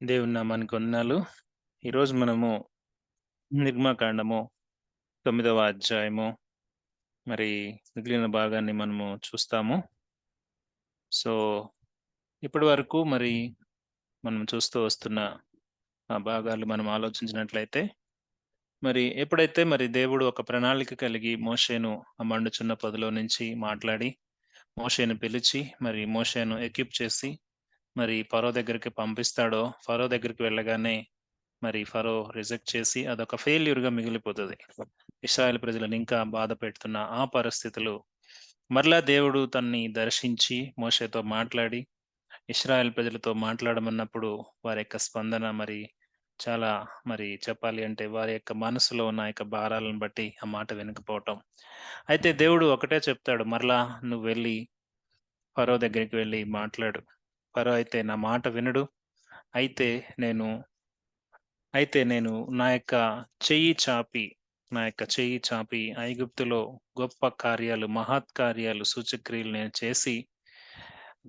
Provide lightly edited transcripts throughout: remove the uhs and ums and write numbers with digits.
దేవుని నామానికి వందనాలు. ఈరోజు మనము నిర్గమకాండము 9వ అధ్యాయము మరి మిగిలిన భాగాన్ని మనము చూస్తాము. సో, ఇప్పటివరకు మరి మనం చూస్తూ వస్తున్న ఆ భాగాలు మనం ఆలోచించినట్లయితే, మరి ఎప్పుడైతే మరి దేవుడు ఒక ప్రణాళిక కలిగి మోషేను ఆ మండుచున్న పొదలో నుంచి మాట్లాడి, మోషేను పిలిచి, మరి మోషేను ఎక్విప్ చేసి, మరి ఫరో దగ్గరికి పంపిస్తాడో, ఫరో దగ్గరికి వెళ్ళగానే మరి ఫరో రిజెక్ట్ చేసి అదొక ఫెయిల్యూర్‌గా మిగిలిపోతది. ఇశ్రాయేల్ ప్రజలను ఇంకా బాధ పెడుతున్న ఆ పరిస్థితులు మరలా దేవుడు తనని దర్శించి మోషేతో మాట్లాడి, ఇశ్రాయేల్ ప్రజలతో మాట్లాడమన్నప్పుడు వారి యొక్క స్పందన మరి చాలా మరి చెప్పాలి అంటే వారి యొక్క మనసులో ఉన్న యొక్క భారాలను బట్టి ఆ మాట వినకపోవటం. అయితే దేవుడు ఒకటే చెప్తాడు, మరలా నువ్వు వెళ్లి ఫరో దగ్గరికి వెళ్లి మాట్లాడు. ఫరో అయితే నా మాట వినడు. అయితే నేను అయితే నా యొక్క చెయ్యి చాపి ఐగుప్తులో గొప్ప కార్యాలు, మహత్కార్యాలు, సూచక్రియలు నేను చేసి,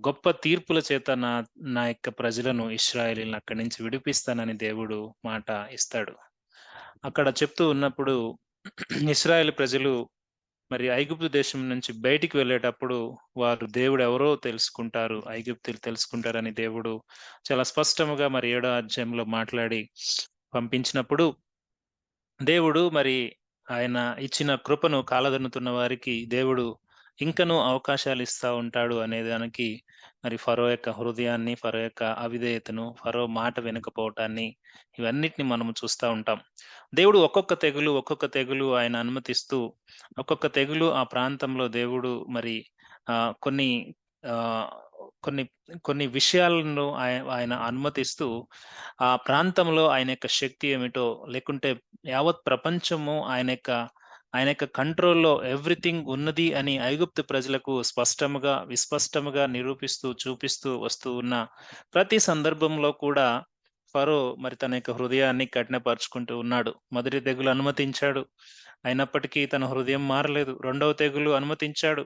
గొప్ప తీర్పుల చేత నా యొక్క ప్రజలను ఇశ్రాయేలీయులను అక్కడి నుంచి విడిపిస్తానని దేవుడు మాట ఇస్తాడు. అక్కడ చెప్తూ ఉన్నప్పుడు ఇశ్రాయేల్ ప్రజలు మరి ఐగుప్తు దేశం నుంచి బయటికి వెళ్ళేటప్పుడు వారు దేవుడెవరో తెలుసుకుంటారు. ఐగుప్తీయులు తెలుసుకుంటారని దేవుడు చాలా స్పష్టముగా మరి 7వ అధ్యాయంలో మాట్లాడి పంపించినప్పుడు, దేవుడు మరి ఆయన ఇచ్చిన కృపను కాలదన్నుతున్న వారికి దేవుడు ఇంకనూ అవకాశాలిస్తా ఉంటాడు అనే దానికి మరి ఫరో యొక్క హృదయాన్ని, ఫరో యొక్క అవిధేయతను, ఫరో మాట వినకపోవటాన్ని ఇవన్నిటిని మనము చూస్తా ఉంటాం. దేవుడు ఒక్కొక్క తెగులు ఆయన అనుమతిస్తూ, ఒక్కొక్క తెగులు ఆ ప్రాంతంలో దేవుడు మరి కొన్ని ఆహ్, కొన్ని కొన్ని విషయాలను ఆయన అనుమతిస్తూ, ఆ ప్రాంతంలో ఆయన యొక్క శక్తి ఏమిటో, లేకుంటే యావత్ ప్రపంచము ఆయన యొక్క కంట్రోల్‌లో ఎవ్రీథింగ్ ఉన్నది అని ఐగుప్తు ప్రజలకు విస్పష్టముగా నిరూపిస్తూ, చూపిస్తూ వస్తూ ఉన్న ప్రతి సందర్భంలో కూడా ఫరో మరి తన యొక్క హృదయాన్ని కఠినపరుచుకుంటూ ఉన్నాడు. మొదటి తెగులు అనుమతించాడు. అయినప్పటికీ తన హృదయం మారలేదు. రెండవ తెగులు అనుమతించాడు.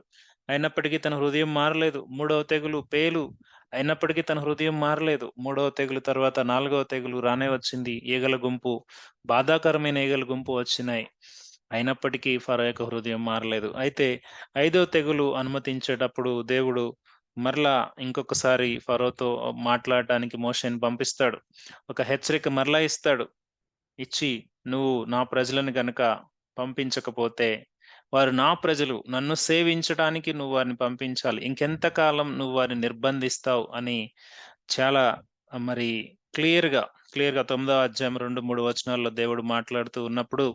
అయినప్పటికీ తన హృదయం మారలేదు. మూడవ తెగులు పేలు. అయినప్పటికీ తన హృదయం మారలేదు. మూడవ తెగులు తర్వాత నాలుగవ తెగులు రానే వచ్చింది. ఈగల గుంపు, బాధాకరమైన ఈగల గుంపు వచ్చినాయి. అయినప్పటికీ ఫరో యొక్క హృదయం మారలేదు. అయితే ఐదవ తెగులు అనుమతించేటప్పుడు దేవుడు మరలా ఇంకొకసారి ఫరోతో మాట్లాడటానికి మోషేని పంపిస్తాడు. ఒక హెచ్చరిక మరలా ఇస్తాడు. ఇచ్చి, "నువ్వు నా ప్రజలను గనక పంపించకపోతే, వారు నా ప్రజలు. నన్ను సేవించడానికి నువ్వు వారిని పంపించాలి. ఇంకెంతకాలం నువ్వు వారిని నిర్బంధిస్తావు" అని చాలా మరి క్లియర్‌గా, క్లియర్‌గా 9వ అధ్యాయం 2, 3 వచనాల్లో దేవుడు మాట్లాడుతూ ఉన్నప్పుడు,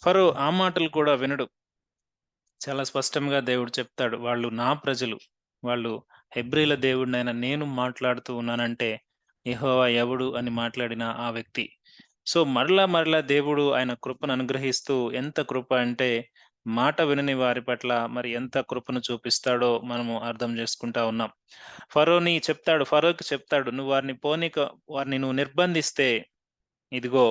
ఫరో ఆ మాటలు కూడా వినడు. చాలా స్పష్టంగా దేవుడు చెప్తాడు, "వాళ్ళు నా ప్రజలు. వాళ్ళు హెబ్రీల దేవుడినైన నేను మాట్లాడుతూ ఉన్నానంటే, యెహోవా ఎవడు" అని మాట్లాడిన ఆ వ్యక్తి. సో, మరలా దేవుడు ఆయన కృపను అనుగ్రహిస్తూ ఎంత కృప అంటే, మాట వినని వారి పట్ల మరి ఎంత కృపను చూపిస్తాడో మనము అర్థం చేసుకుంటా ఉన్నాం. ఫరోకి చెప్తాడు, "నువ్వు వారిని నువ్వు నిర్బంధిస్తే, ఇదిగో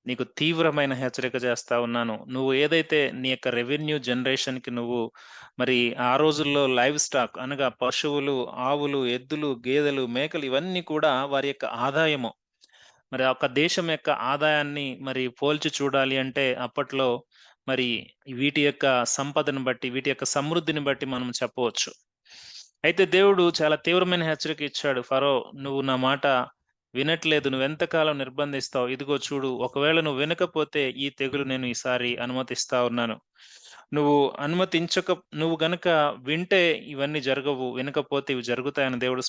నీకు తీవ్రమైన హెచ్చరిక చేస్తా ఉన్నాను. నువ్వు ఏదైతే నీ యొక్క రెవెన్యూ జనరేషన్‌కి నువ్వు మరి ఆ రోజుల్లో లైవ్ స్టాక్ అనగా పశువులు, ఆవులు, ఎద్దులు, గేదెలు, మేకలు ఇవన్నీ కూడా వారి యొక్క ఆదాయము. మరి ఒక దేశం యొక్క ఆదాయాన్ని మరి పోల్చి చూడాలి అంటే అప్పట్లో మరి వీటి యొక్క సంపదను బట్టి, వీటి యొక్క సమృద్ధిని బట్టి మనం చెప్పవచ్చు. అయితే దేవుడు చాలా తీవ్రమైన హెచ్చరిక ఇచ్చాడు. "ఫరో, నువ్వు నా మాట వినట్లేదు. నువ్వెంతకాలం నిర్బంధిస్తావు? ఇదిగో చూడు, ఒకవేళ నువ్వు వినకపోతే ఈ తెగులు నేను ఈసారి అనుమతిస్తా ఉన్నాను. నువ్వు అనుమతించక నువ్వు గనక వింటే ఇవన్నీ జరగవు. వినకపోతే ఇవి జరుగుతాయని" దేవుడు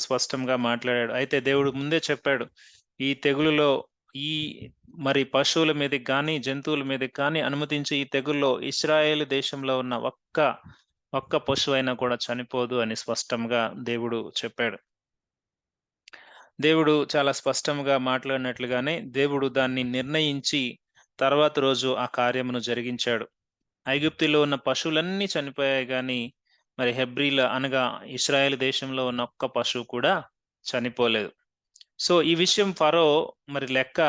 స్పష్టంగా మాట్లాడాడు. అయితే దేవుడు ముందే చెప్పాడు, ఈ తెగులులో ఈ మరి పశువుల మీదకి గాని, జంతువుల మీదకి కానీ అనుమతించే ఈ తెగుల్లో ఇశ్రాయేలు దేశంలో ఉన్న ఒక్క పశువైనా కూడా చనిపోదు అని స్పష్టంగా దేవుడు చెప్పాడు. దేవుడు చాలా స్పష్టంగా మాట్లాడినట్లుగానే దేవుడు దాన్ని నిర్ణయించి తర్వాత రోజు ఆ కార్యమును జరిగించాడు. ఐగుప్తులో ఉన్న పశువులన్నీ చనిపోయాయి గానీ, మరి హెబ్రీల అనగా ఇశ్రాయేలు దేశంలో ఉన్న ఒక్క పశువు కూడా చనిపోలేదు. సో, ఈ విషయం ఫరో మరి లెక్క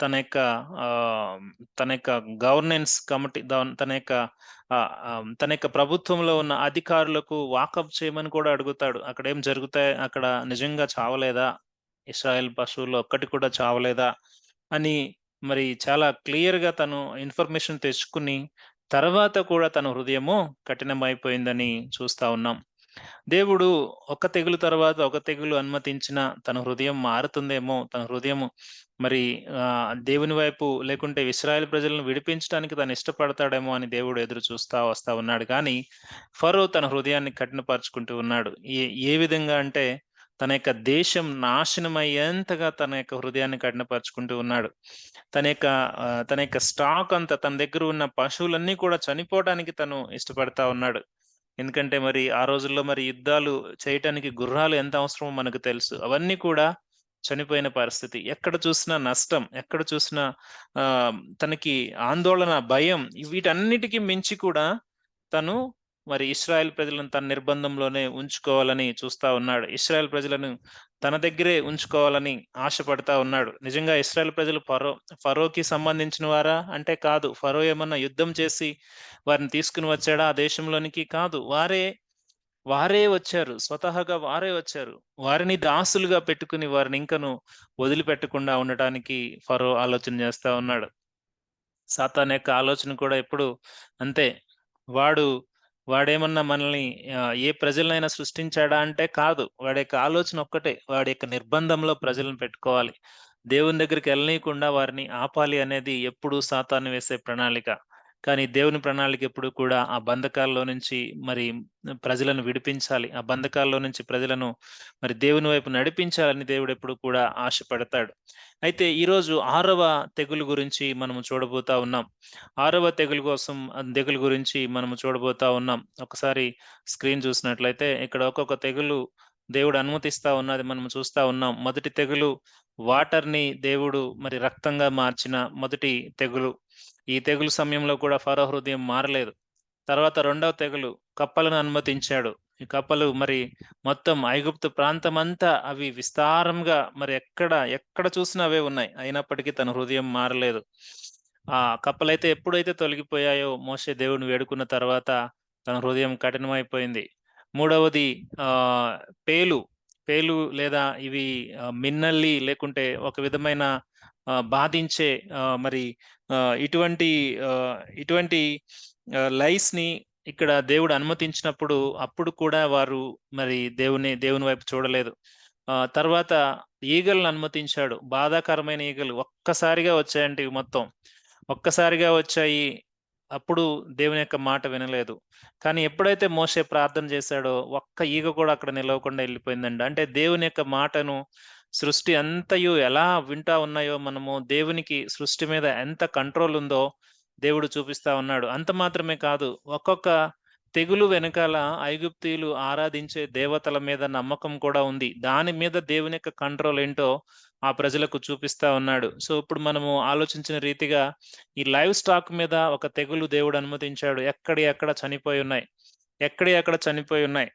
తన యొక్క ఆహ్, తన యొక్క గవర్నెన్స్ కమిటీ తన యొక్క ప్రభుత్వంలో ఉన్న అధికారులకు వాకప్ చేయమని కూడా అడుగుతాడు. అక్కడేం జరుగుతాయి? అక్కడ నిజంగా చావలేదా? ఇశ్రాయేల్ పశువుల్లో ఒక్కటి కూడా చావలేదా? అని మరి చాలా క్లియర్‌గా తను ఇన్ఫర్మేషన్ తెచ్చుకుని, తర్వాత కూడా తన హృదయము కఠినమైపోయిందని చూస్తా ఉన్నాం. దేవుడు ఒక తెగులు తర్వాత ఒక తెగులు అనుమతించినా తన హృదయం మారుతుందేమో, తన హృదయము మరి దేవుని వైపు లేకుంటే ఇశ్రాయేలు ప్రజలను విడిపించడానికి తను ఇష్టపడతాడేమో అని దేవుడు ఎదురు చూస్తా వస్తా ఉన్నాడు. కానీ ఫరో తన హృదయాన్ని కఠినపరుచుకుంటూ ఉన్నాడు. ఏ విధంగా అంటే తన యొక్క దేశం నాశనమయ్యేంతగా తన యొక్క హృదయాన్ని కఠినపరుచుకుంటూ ఉన్నాడు. తన యొక్క స్టాక్ అంతా తన దగ్గర ఉన్న పశువులన్నీ కూడా చనిపోవడానికి తను ఇష్టపడతా ఉన్నాడు. ఎందుకంటే మరి ఆ రోజుల్లో మరి యుద్ధాలు చేయటానికి గుర్రాలు ఎంత అవసరమో మనకు తెలుసు. అవన్నీ కూడా చనిపోయిన పరిస్థితి. ఎక్కడ చూసినా నష్టం, ఎక్కడ చూసినా తనకి ఆందోళన, భయం వీటన్నిటికి మించి కూడా తను మరి ఇశ్రాయేల్ ప్రజలను తన నిర్బంధంలోనే ఉంచుకోవాలని చూస్తా ఉన్నాడు. ఇశ్రాయేల్ ప్రజలను తన దగ్గరే ఉంచుకోవాలని ఆశపడతా ఉన్నాడు. నిజంగా ఇశ్రాయేల్ ప్రజలు ఫరోకి సంబంధించిన వారా అంటే కాదు. ఫరో ఏమన్నా యుద్ధం చేసి వారిని తీసుకొని వచ్చాడా ఆ దేశంలోనికి? కాదు. వారే వచ్చారు. స్వతహాగా వారే వచ్చారు. వారిని దాసులుగా పెట్టుకొని వారిని ఇంకను వదిలిపెట్టకుండా ఉండటానికి ఫరో ఆలోచన చేస్తా ఉన్నాడు. సాతాను యొక్క ఆలోచన కూడా ఎప్పుడు అంతే. వాడు వాడేమన్నా మనల్ని ఏ ప్రజలనైనా సృష్టించాడా అంటే కాదు. వాడి యొక్క ఆలోచన ఒక్కటే. వాడి యొక్క నిర్బంధంలో ప్రజలను పెట్టుకోవాలి. దేవుని దగ్గరికి ఎళ్ళనీయకుండా వారిని ఆపాలి అనేది ఎప్పుడూ సాతాను వేసే ప్రణాళిక. కానీ దేవుని ప్రణాళిక ఎప్పుడు కూడా ఆ బంధకాల్లో నుంచి మరి ప్రజలను విడిపించాలి. ఆ బంధకాల్లో నుంచి ప్రజలను మరి దేవుని వైపు నడిపించాలని దేవుడెప్పుడు కూడా ఆశపడతాడు. అయితే ఈరోజు 6వ తెగులు గురించి మనము చూడబోతా ఉన్నాం. 6వ తెగులు గురించి మనము చూడబోతా ఉన్నాం. ఒకసారి స్క్రీన్ చూసినట్లయితే ఇక్కడ ఒక్కొక్క తెగులు దేవుడు అనుమతిస్తా ఉన్నది మనము చూస్తా ఉన్నాం. మొదటి తెగులు వాటర్‌ని దేవుడు మరి రక్తంగా మార్చిన మొదటి తెగులు. ఈ తెగులు సమయంలో కూడా ఫరో హృదయం మారలేదు. తర్వాత రెండవ తెగులు కప్పలను అనుమతించాడు. ఈ కప్పలు మరి మొత్తం ఐగుప్తు ప్రాంతమంతా అవి విస్తారంగా మరి ఎక్కడ చూసినా అవే ఉన్నాయి. అయినప్పటికీ తన హృదయం మారలేదు. ఆ కప్పలైతే ఎప్పుడైతే తొలగిపోయాయో మోషే దేవుడిని వేడుకున్న తర్వాత తన హృదయం కఠినమైపోయింది. మూడవది ఆహ్, పేలు. పేలు లేదా ఇవి మిన్నల్లి లేకుంటే ఒక విధమైన బాధించే మరి ఇటువంటి ఇటువంటి లైస్‌ని ఇక్కడ దేవుడు అనుమతించినప్పుడు, అప్పుడు కూడా వారు మరి దేవుని వైపు చూడలేదు. తర్వాత ఈగలను అనుమతించాడు. బాధాకరమైన ఈగలు ఒక్కసారిగా వచ్చాయంట ఇవి మొత్తం. ఒక్కసారిగా వచ్చాయి. అప్పుడు దేవుని యొక్క మాట వినలేదు. కానీ ఎప్పుడైతే మోషే ప్రార్థన చేశాడో, ఒక్క ఈగ కూడా అక్కడ నిలవకుండా ఎళ్ళిపోయిందండి. అంటే దేవుని యొక్క మాటను సృష్టి అంతయు ఎలా వింటా ఉన్నాయో మనము దేవునికి సృష్టి మీద ఎంత కంట్రోల్ ఉందో దేవుడు చూపిస్తా ఉన్నాడు. అంత మాత్రమే కాదు. ఒక్కొక్క తెగులు వెనకాల ఐగుప్తీయులు ఆరాధించే దేవతల మీద నమ్మకం కూడా ఉంది. దాని మీద దేవుని యొక్క కంట్రోల్ ఏంటో ఆ ప్రజలకు చూపిస్తా ఉన్నాడు. సో, ఇప్పుడు మనము ఆలోచించిన రీతిగా ఈ లైవ్ స్టాక్ మీద ఒక తెగులు దేవుడు అనుమతించాడు. ఎక్కడియి అక్కడ చనిపోయున్నాయి. ఎక్కడియి అక్కడ చనిపోయున్నాయి.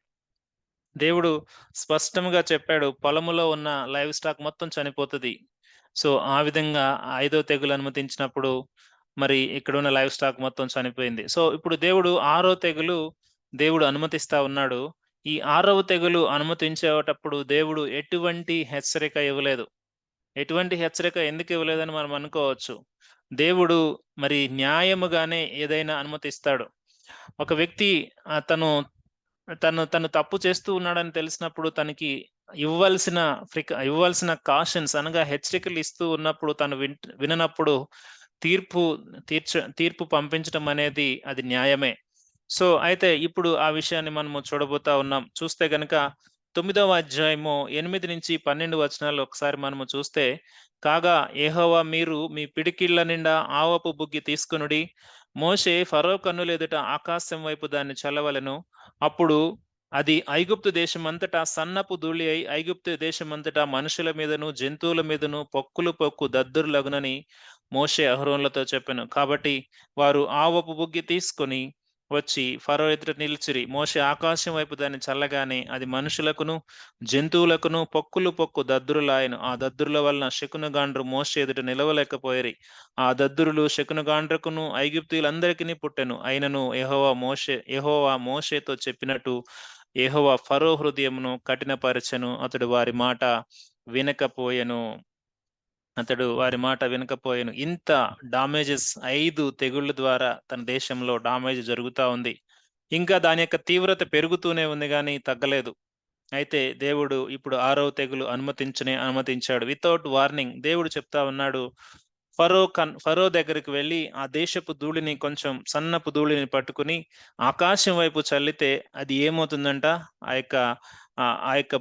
దేవుడు స్పష్టంగా చెప్పాడు. పొలములో ఉన్న లైవ్ స్టాక్ మొత్తం చనిపోతది. సో, ఆ విధంగా ఐదో తెగులు అనుమతించినప్పుడు మరి ఇక్కడున్న లైవ్ స్టాక్ మొత్తం చనిపోయింది. సో, ఇప్పుడు దేవుడు అనుమతిస్తా ఉన్నాడు. ఈ 6వ తెగులు అనుమతించేటప్పుడు దేవుడు ఎటువంటి హెచ్చరిక ఇవ్వలేదు. ఎటువంటి హెచ్చరిక ఎందుకు ఇవ్వలేదని మనం అనుకోవచ్చు. దేవుడు మరి న్యాయముగానే ఏదైనా అనుమతిస్తాడు. ఒక వ్యక్తి తను తను తప్పు చేస్తూ ఉన్నాడని తెలిసినప్పుడు తనకి ఇవ్వాల్సిన ఇవ్వాల్సిన కాషన్స్ అనగా హెచ్చరికలు ఇస్తూ ఉన్నప్పుడు తను విననప్పుడు తీర్పు తీర్పు పంపించడం అనేది అది న్యాయమే. సో, అయితే ఇప్పుడు ఆ విషయాన్ని మనము చూడబోతా ఉన్నాం. చూస్తే గనక 9వ అధ్యాయము 8-12 వచనాలు ఒకసారి మనము చూస్తే, "కాగా యెహోవా మీరు మీ పిడికిళ్ళ నిండా ఆవపు బుగ్గి తీసుకొనుడి. మోషే ఫరో కన్నులెదుట ఆకాశం వైపు దాన్ని చల్లవలెను. అప్పుడు అది ఐగుప్తు దేశమంతటా సన్నపు ధూళి అయి ఐగుప్తు దేశమంతటా మనుషుల మీదను, జంతువుల మీదను పొక్కు దద్దురులగునని మోషే అహరోనులతో చెప్పెను. కాబట్టి వారు ఆవపు బుగ్గి తీసుకొని వచ్చి ఫరో ఎదుట నిలిచిరి. మోషే ఆకాశం వైపు దాన్ని చల్లగానే అది మనుషులకును, జంతువులకును పొక్కులు పొక్కు దద్దురులాయెను. ఆ దద్దురుల వలన శకునగాండ్రు మోషే ఎదుట నిలవలేకపోయిరి. ఆ దద్దురులు శకునగాండ్రకును ఐగుప్తీయులందరికిని పుట్టెను. అయినను యెహోవా మోషేతో చెప్పినట్టు యెహోవా ఫరో హృదయమును కఠినపరచెను. అతడు వారి మాట వినకపోయెను. ఇంత డామేజెస్ 5 తెగుళ్ళ ద్వారా తన దేశంలో డామేజ్ జరుగుతా ఉంది. ఇంకా దాని యొక్క తీవ్రత పెరుగుతూనే ఉంది గానీ తగ్గలేదు. అయితే దేవుడు ఇప్పుడు 6వ తెగులు అనుమతించాడు. వితౌట్ వార్నింగ్ దేవుడు చెప్తా ఉన్నాడు. ఫరో దగ్గరికి వెళ్లి ఆ దేశపు ధూళిని కొంచెం సన్నపు ధూళిని పట్టుకుని ఆకాశం వైపు చల్లితే అది ఏమవుతుందంట? ఆ యొక్క ఆ యొక్క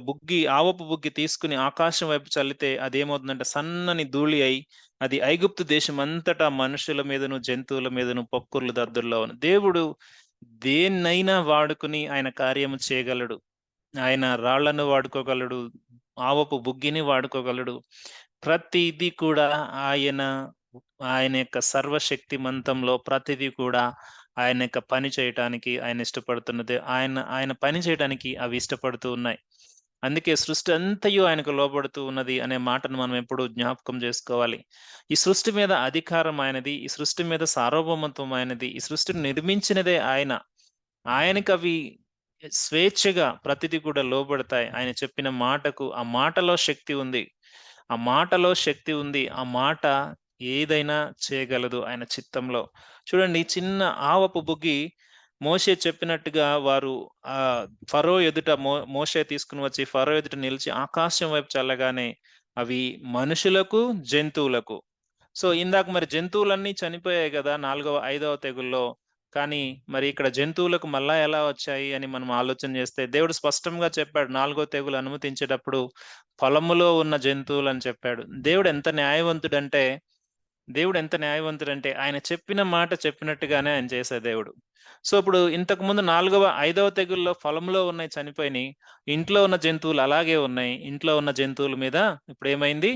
ఆవపు బుగ్గి తీసుకుని ఆకాశం వైపు చల్లితే అదేమవుతుందంటే సన్నని ధూళి అయి అది ఐగుప్తు దేశమంతటా మనుషుల మీదను, జంతువుల మీదను పొక్కుర్లు దద్దుర్లవును. దేవుడు దేన్నైనా వాడుకుని ఆయన కార్యము చేయగలడు. ఆయన రాళ్లను వాడుకోగలడు. ఆవపు బుగ్గిని వాడుకోగలడు. ప్రతిది కూడా ఆయన, ఆయన యొక్క సర్వశక్తిమంతంలో ప్రతిది కూడా ఆయన యొక్క పని చేయటానికి ఆయన ఇష్టపడుతున్నది. ఆయన పని చేయడానికి అవి ఇష్టపడుతూ ఉన్నాయి. అందుకే సృష్టి అంతయు ఆయనకు లోబడుతూ ఉన్నది అనే మాటను మనం ఎప్పుడూ జ్ఞాపకం చేసుకోవాలి. ఈ సృష్టి మీద అధికారం ఆయనది. ఈ సృష్టి మీద సార్వభౌమత్వం ఆయనది. ఈ సృష్టిని నిర్మించినదే ఆయన. ఆయనకవి స్వేచ్ఛగా ప్రతిది కూడా లోబడతాయి. ఆయన చెప్పిన మాటకు ఆ మాటలో శక్తి ఉంది. ఆ మాటలో శక్తి ఉంది. ఆ మాట ఏదైనా చేయగలదు ఆయన చిత్తంలో. చూడండి చిన్న ఆవపు బుగ్గి మోషే చెప్పినట్టుగా వారు ఫరో ఎదుట మోషే తీసుకొని వచ్చి ఫరో ఎదుట నిలిచి ఆకాశం వైపు చల్లగానే అవి మనుషులకు, జంతువులకు సో, ఇందాక మరి జంతువులన్నీ చనిపోయాయి గదా! 5వ తెగుల్లో. కానీ మరి ఇక్కడ జంతువులకు మళ్ళా ఎలా వచ్చాయి అని మనం ఆలోచన చేస్తే, దేవుడు స్పష్టంగా చెప్పాడు 4 తెగులు అనుమతించేటప్పుడు పొలములో ఉన్న జంతువులని చెప్పాడు. దేవుడెంత న్యాయవంతుడంటే ఆయన చెప్పిన మాట చెప్పినట్టుగానే ఆయన చేసే దేవుడు. సో, ఇప్పుడు ఇంతకుముందు 5వ తెగుల్లో పొలంలో ఉన్నయి చనిపోయినియి. ఇంట్లో ఉన్న జంతువులు అలాగే ఉన్నాయి. ఇంట్లో ఉన్న జంతువుల మీద ఇప్పుడేమైంది?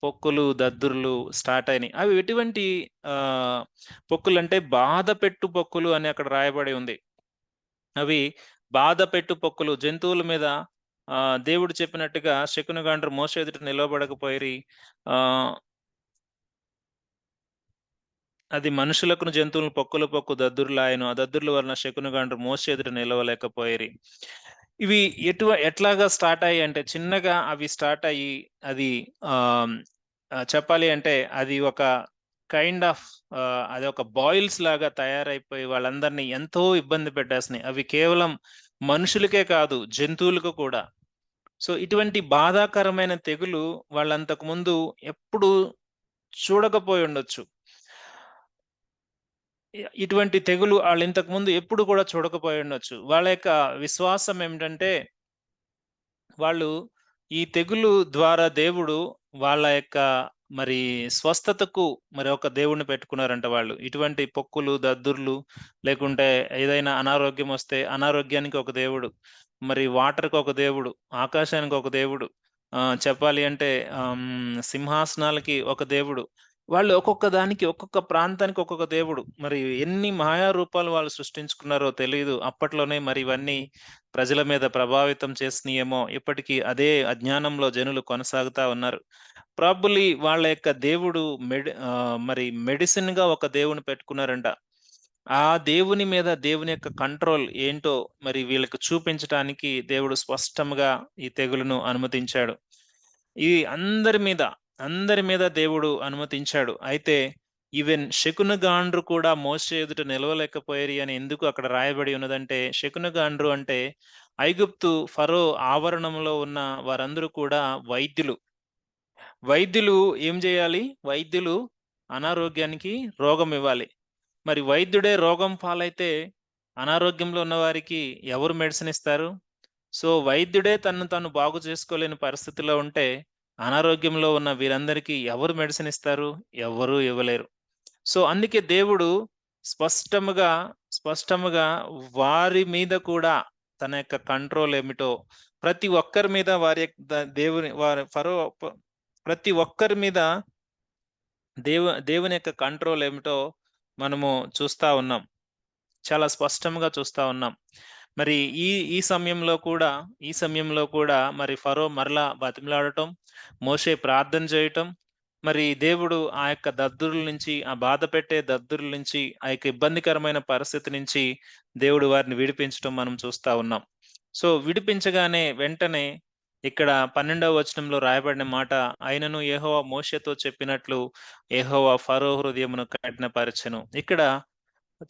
పొక్కులు, దద్దుర్లు స్టార్ట్ అయినాయి. అవి ఎటువంటి ఆహ్, పొక్కులంటే బాధపెట్టు పొక్కులు అని అక్కడ రాయబడి ఉంది. అవి బాధపెట్టు పొక్కులు జంతువుల మీద దేవుడు చెప్పినట్టుగా శకునగాండ్రు మోషే ఎదుట నిలవబడకపోయిరి. ఆహ్ అది మనుషులకును, జంతువులను పొక్కు దద్దుర్లాయెను. ఆ దద్దుర్ల వలన శకునగాండ్రు మోషే ఎదుట నిలవలేకపోయిరి. ఇవి ఎట్లాగా స్టార్ట్ అయ్యాయంటే చిన్నగా అవి స్టార్ట్ అయ్యి అది ఆహ్, చెప్పాలి అంటే అది ఒక కైండ్ ఆఫ్ అదొక బాయిల్స్ లాగా తయారైపోయి వాళ్ళందరిని ఎంతో ఇబ్బంది పెట్టేస్తున్నాయి. అవి కేవలం మనుషులకే కాదు జంతువులకు కూడా. సో, ఇటువంటి బాధాకరమైన తెగులు వాళ్ళంతకు ముందు ఎప్పుడు చూడకపోయుండొచ్చు. ఇటువంటి తెగులు ఆళ్ళింతకు ముందు ఎప్పుడు కూడా చూడకపోయుండొచ్చు. వాళ్ళ యొక్క విశ్వాసం ఏమిటంటే, వాళ్ళు ఈ తెగులు ద్వారా దేవుడు వాళ్ళ యొక్క మరి స్వస్థతకు మరి ఒక దేవుడిని పెట్టుకున్నారంట వాళ్ళు. ఇటువంటి పొక్కులు, దద్దుర్లు లేకుంటే ఏదైనా అనారోగ్యమొస్తే అనారోగ్యానికి ఒక దేవుడు, మరి వాటర్‌కి ఒక దేవుడు, ఆకాశానికి ఒక దేవుడు, చెప్పాలి అంటే సింహాసనాలకి ఒక దేవుడు. వాళ్ళు ఒక్కొక్క దానికి, ఒక్కొక్క ప్రాంతానికి ఒక్కొక్క దేవుడు. మరి ఎన్ని మాయా రూపాలు వాళ్ళు సృష్టించుకున్నారో తెలీదు. అప్పట్లోనే మరి ఇవన్నీ ప్రజల మీద ప్రభావితం చేసినియేమో, ఇప్పటికి అదే అజ్ఞానంలో జనులు కొనసాగుతా ఉన్నారు. ప్రాబబ్లీ వాళ్ళ యొక్క దేవుడు మరి మెడిసిన్‌గా ఒక దేవుడిని పెట్టుకున్నారంట. ఆ దేవుని మీద దేవుని యొక్క కంట్రోల్ ఏంటో మరి వీళ్ళకి చూపించటానికి దేవుడు స్పష్టంగా ఈ తెగులును అనుమతించాడు. ఇది అందరి మీద దేవుడు అనుమతించాడు. అయితే ఈవెన్ శకునగాండ్రు కూడా మోషే ఎదుట నిలవలేకపోయిరి అని ఎందుకు అక్కడ రాయబడి ఉన్నదంటే, శకునగాండ్రు అంటే ఫరో ఆవరణంలో ఉన్న వారందరూ కూడా వైద్యులు. వైద్యులు ఏం జేయాలి? వైద్యులు అనారోగ్యానికి రోగం ఇవ్వాలి. మరి వైద్యుడే రోగం పాలైతే అనారోగ్యంలో ఉన్నవారికి ఎవరు మెడిసిన్ ఇస్తారు? సో, వైద్యుడే తనను తాను బాగు చేసుకోలేని పరిస్థితిలో ఉంటే, అనారోగ్యంలో ఉన్న వీరందరికీ ఎవరు మెడిసిన్ ఇస్తారు? ఎవ్వరూ ఇవ్వలేరు. సో, అందుకే దేవుడు స్పష్టముగా, స్పష్టముగా వారి మీద కూడా తన యొక్క కంట్రోల్ ఏమిటో ప్రతి ఒక్కరి మీద వారి యొక్క దేవుని వారి ఫరో ప్రతి ఒక్కరి మీద దేవుని యొక్క కంట్రోల్ ఏమిటో మనము చూస్తా ఉన్నాం. చాలా స్పష్టంగా చూస్తా ఉన్నాం. మరి ఈ ఈ సమయంలో కూడా ఈ సమయంలో కూడా మరి ఫరో మరలా బతిమిలాడటం, మోషే ప్రార్థన చేయటం, మరి దేవుడు ఆ యొక్క దద్దురుల నుంచి, ఆ బాధపెట్టే దద్దురుల నుంచి, ఆ యొక్క ఇబ్బందికరమైన పరిస్థితి నుంచి దేవుడు వారిని విడిపించటం మనం చూస్తా ఉన్నాం. సో, విడిపించగానే వెంటనే ఇక్కడ 12వ వచనంలో రాయబడిన మాట, "అయినను యెహోవా మోషేతో చెప్పినట్లు యెహోవా ఫరో హృదయమును కఠినపరచెను." ఇక్కడ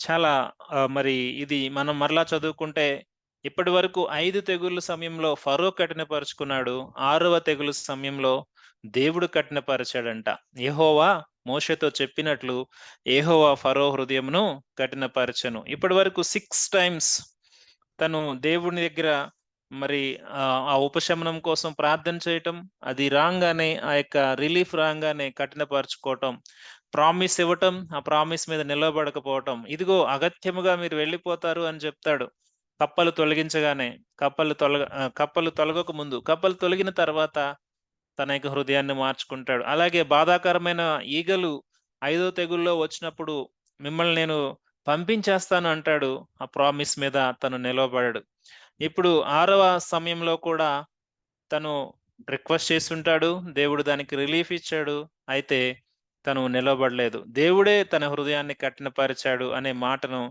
చాలా మరి ఇది మనం మరలా చదువుకుంటే ఇప్పటివరకు 5 తెగుళ్ల సమయంలో ఫరో కఠినపరుచుకున్నాడు. 6వ తెగులు సమయంలో దేవుడు కఠినపరిచాడంట. యెహోవా మోషేతో చెప్పినట్లు యెహోవా ఫరో హృదయమును కఠినపరచెను. ఇప్పటివరకు 6 టైమ్స్ తను దేవుని దగ్గర మరి ఆ ఉపశమనం కోసం ప్రార్థన చేయటం, అది రాంగానే ఆ యొక్క రిలీఫ్ రాంగానే కఠినపరుచుకోవటం, ప్రామిస్ ఇవ్వటం, ఆ ప్రామిస్ మీద నిలబడకపోవటం. ఇదిగో అగత్యముగా మీరు వెళ్ళిపోతారు అని చెప్తాడు. కప్పలు తొలగించగానే, కప్పలు తొలగక ముందు, కప్పలు తొలగిన తర్వాత తన యొక్క హృదయాన్ని మార్చుకుంటాడు. అలాగే బాధాకరమైన ఈగలు 5వ తెగుల్లో వచ్చినప్పుడు మిమ్మల్ని నేను పంపించేస్తాను అంటాడు. ఆ ప్రామిస్ మీద తను నిలవబడడు. ఇప్పుడు 6వ సమయంలో కూడా తను రిక్వెస్ట్ చేసుంటాడు. దేవుడు దానికి రిలీఫ్ ఇచ్చాడు. అయితే తను నిలవబడలేదు. దేవుడే తన హృదయాన్ని కఠినపరిచాడు అనే మాటను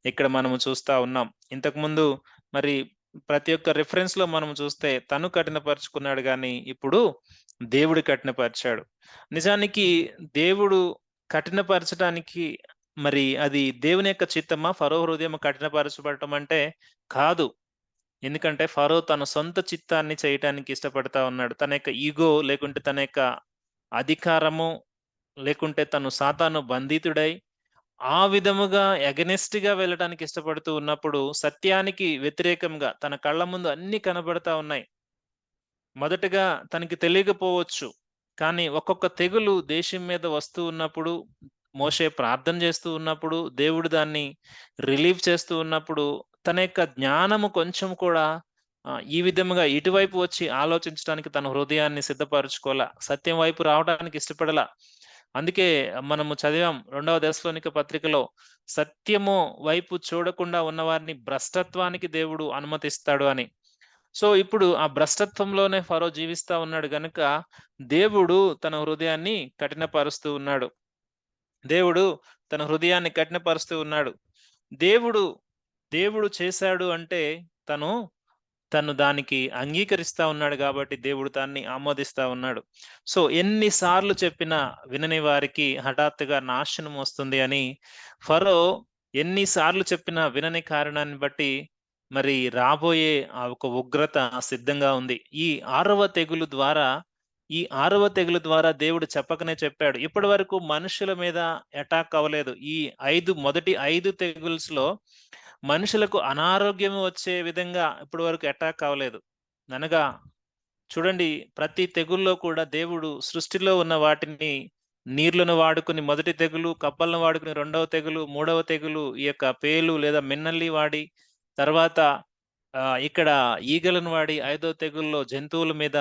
ఇక్కడ మనము చూస్తా ఉన్నాం. ఇంతకుముందు మరి ప్రతి ఒక్క రిఫరెన్స్‌లో మనం చూస్తే తను కఠినపరుచుకున్నాడు గానీ, ఇప్పుడు దేవుడు కఠినపరిచాడు. నిజానికి దేవుడు కఠినపరచటానికి మరి అది దేవుని యొక్క చిత్తమా? ఫరో హృదయం కఠినపరచబడటం అంటే కాదు. ఎందుకంటే ఫరో తన సొంత చిత్తాన్ని చేయటానికి ఇష్టపడతా ఉన్నాడు. తన యొక్క ఇగో లేకుంటే తన యొక్క అధికారము, లేకుంటే తను సాతాను బంధితుడై, ఆ విధముగా ఎగనెస్ట్‌గా వెళ్ళటానికి ఇష్టపడుతూ ఉన్నప్పుడు, సత్యానికి వ్యతిరేకంగా తన కళ్ళ ముందు అన్నీ కనబడతా ఉన్నాయి. మొదటగా తనకి తెలియకపోవచ్చు. కానీ ఒక్కొక్క తెగులు దేశం మీద వస్తూ ఉన్నప్పుడు, మోషే ప్రార్థన చేస్తూ ఉన్నప్పుడు, దేవుడు దాన్ని రిలీవ్ చేస్తూ ఉన్నప్పుడు, తన యొక్క జ్ఞానము కొంచెం కూడా ఈ విధముగా ఇటువైపు వచ్చి ఆలోచించడానికి తన హృదయాన్ని సిద్ధపరచుకోలా. సత్యం వైపు రావడానికి ఇష్టపడలా. అందుకే మనము చదివాం 2వ దెసలోనిక పత్రికలో, సత్యము వైపు చూడకుండా ఉన్నవారిని భ్రష్టత్వానికి దేవుడు అనుమతిస్తాడు అని. సో, ఇప్పుడు ఆ భ్రష్టత్వంలోనే ఫరో జీవిస్తా ఉన్నాడు గనుక, దేవుడు తన హృదయాన్ని కఠినపరుస్తూ ఉన్నాడు. దేవుడు తన హృదయాన్ని కఠినపరుస్తూ ఉన్నాడు. దేవుడు, దేవుడు చేశాడు అంటే తను, తను దానికి అంగీకరిస్తా ఉన్నాడు గాబట్టి దేవుడు దాన్ని ఆమోదిస్తా ఉన్నాడు. సో, ఎన్ని సార్లు చెప్పినా వినని వారికి హఠాత్తుగా నాశనం వస్తుంది అని ఫరో ఎన్ని సార్లు చెప్పినా వినని కారణాన్ని బట్టి మరి రాబోయే ఆ ఒక ఉగ్రత సిద్ధంగా ఉంది. ఈ 6వ తెగులు ద్వారా ఈ 6వ తెగులు ద్వారా దేవుడు చెప్పకనే చెప్పాడు. ఇప్పటివరకు మనుషుల మీద అటాక్ అవ్వలేదు. ఈ మొదటి 5 తెగుల్స్‌లో మనుషులకు అనారోగ్యం వచ్చే విధంగా ఇప్పటి వరకు అటాక్ అవ్వలేదు. అనగా చూడండి, ప్రతి తెగుల్లో కూడా దేవుడు సృష్టిలో ఉన్న వాటిని నీళ్లను వాడుకొని మొదటి తెగులు, కప్పలను వాడుకొని రెండవ తెగులు, మూడవ తెగులు, ఈ యొక్క పేలు లేదా మిన్నల్ని వాడి, తర్వాత ఇక్కడ ఈగలను వాడి, ఐదో తెగుల్లో జంతువుల మీద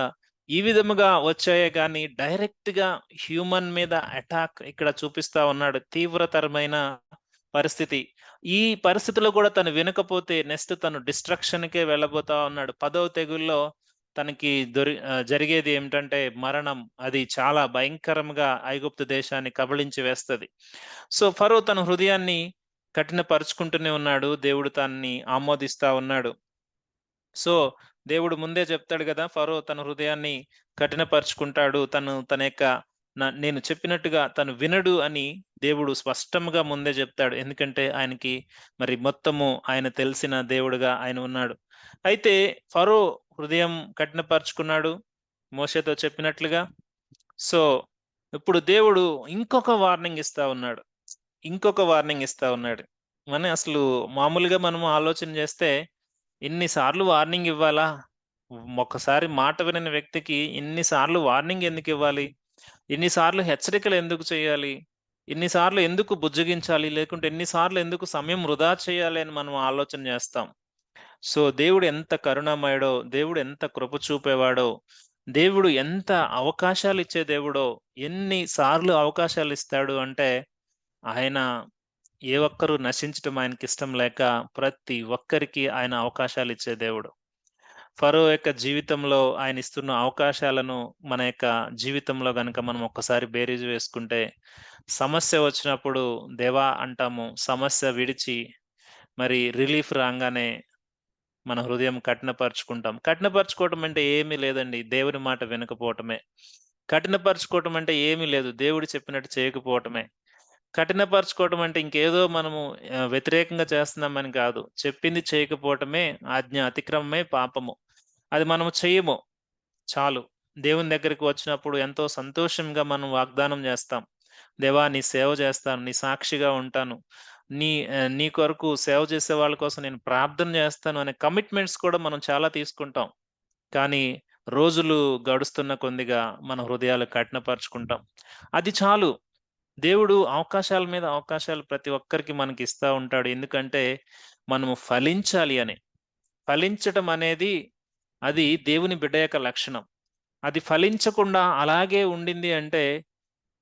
ఈ విధముగా వచ్చాయే గానీ డైరెక్ట్‌గా హ్యూమన్ మీద అటాక్ ఇక్కడ చూపిస్తా ఉన్నాడు. తీవ్రతరమైన పరిస్థితి. ఈ పరిస్థితిలో కూడా తను వినకపోతే నెక్స్ట్ తను డిస్ట్రక్షన్‌కే వెళ్ళబోతా ఉన్నాడు. 10వ తెగుల్లో తనకి జరిగేది ఏమిటంటే మరణం. అది చాలా భయంకరంగా ఐగుప్తు దేశాన్ని కబళించి వేస్తది. సో, ఫరో తన హృదయాన్ని కఠినపరుచుకుంటూనే ఉన్నాడు. దేవుడు తనని ఆమోదిస్తా ఉన్నాడు. సో, దేవుడు ముందే చెప్తాడు గదా! ఫరో తన హృదయాన్ని కఠినపరుచుకుంటాడు. తన యొక్క నేను చెప్పినట్టుగా తను వినడు అని దేవుడు స్పష్టంగా ముందే జెప్తాడు. ఎందుకంటే ఆయనకి మరి మొత్తము ఆయన తెలిసిన దేవుడుగా ఆయన ఉన్నాడు. అయితే ఫరో హృదయం కఠినపరుచుకున్నాడు మోషేతో చెప్పినట్లుగా. సో, ఇప్పుడు దేవుడు ఇంకొక వార్నింగ్ ఇస్తా ఉన్నాడు. ఇంకొక వార్నింగ్ ఇస్తా ఉన్నాడు. అసలు మామూలుగా మనము ఆలోచన జేస్తే ఇన్ని సార్లు వార్నింగ్ ఇవ్వాలా? ఒక్కసారి మాట వినని వ్యక్తికి ఇన్ని సార్లు వార్నింగ్ ఎందుకివ్వాలి? ఇన్ని సార్లు హెచ్చరికలు ఎందుకు చేయాలి? ఇన్ని సార్లు ఎందుకు బుజ్జగించాలి? లేకుంటే ఎన్ని సార్లు ఎందుకు సమయం వృధా చేయాలి అని మనం ఆలోచన చేస్తాం. సో, దేవుడు ఎంత కరుణామయుడో, దేవుడు ఎంత కృప చూపేవాడో, దేవుడు ఎంత అవకాశాలిచ్చే దేవుడో, ఎన్ని సార్లు అవకాశాలిస్తాడు అంటే ఆయన ఏ ఒక్కరు నశించటం ఆయనకిష్టం లేక ప్రతి ఒక్కరికి ఆయన అవకాశాలిచ్చే దేవుడు. ఫరో యొక్క జీవితంలో ఆయన ఇస్తున్న అవకాశాలను మన యొక్క జీవితంలో గనక మనం ఒక్కసారి బేరీజు వేసుకుంటే, సమస్య వచ్చినప్పుడు దేవా అంటాము. సమస్య విడిచి మరి రిలీఫ్ రాంగానే మన హృదయం కఠినపరుచుకుంటాం. కఠినపరుచుకోవటం అంటే ఏమీ లేదండి. దేవుని మాట వినకపోవటమే. కఠినపరుచుకోవటం అంటే ఏమీ లేదు. దేవుడు చెప్పినట్టు చేయకపోవటమే. కఠినపరుచుకోవటం అంటే ఇంకేదో మనము వ్యతిరేకంగా చేస్తున్నామని కాదు. చెప్పింది చేయకపోవటమే ఆజ్ఞ అతిక్రమమే పాపము. అది మనము చెయ్యము. చాలు. దేవుని దగ్గరికి వచ్చినప్పుడు ఎంతో సంతోషంగా మనం వాగ్దానం చేస్తాం. దేవా! నీ సేవ చేస్తాను. నీ సాక్షిగా ఉంటాను. నీ కొరకు సేవ చేసే వాళ్ళ కోసం నేను ప్రార్థన చేస్తాను అనే కమిట్మెంట్స్ కూడా మనం చాలా తీసుకుంటాం. కానీ రోజులు గడుస్తున్న కొద్దిగా మన హృదయాలు కఠినపరుచుకుంటాం. అది చాలు. దేవుడు అవకాశాల మీద అవకాశాలు ప్రతి ఒక్కరికి మనకిస్తా ఉంటాడు. ఎందుకంటే మనము ఫలించాలి అని. ఫలించటం అనేది అది దేవుని బిడ్డ యొక్క లక్షణం. అది ఫలించకుండా అలాగే ఉండింది అంటే,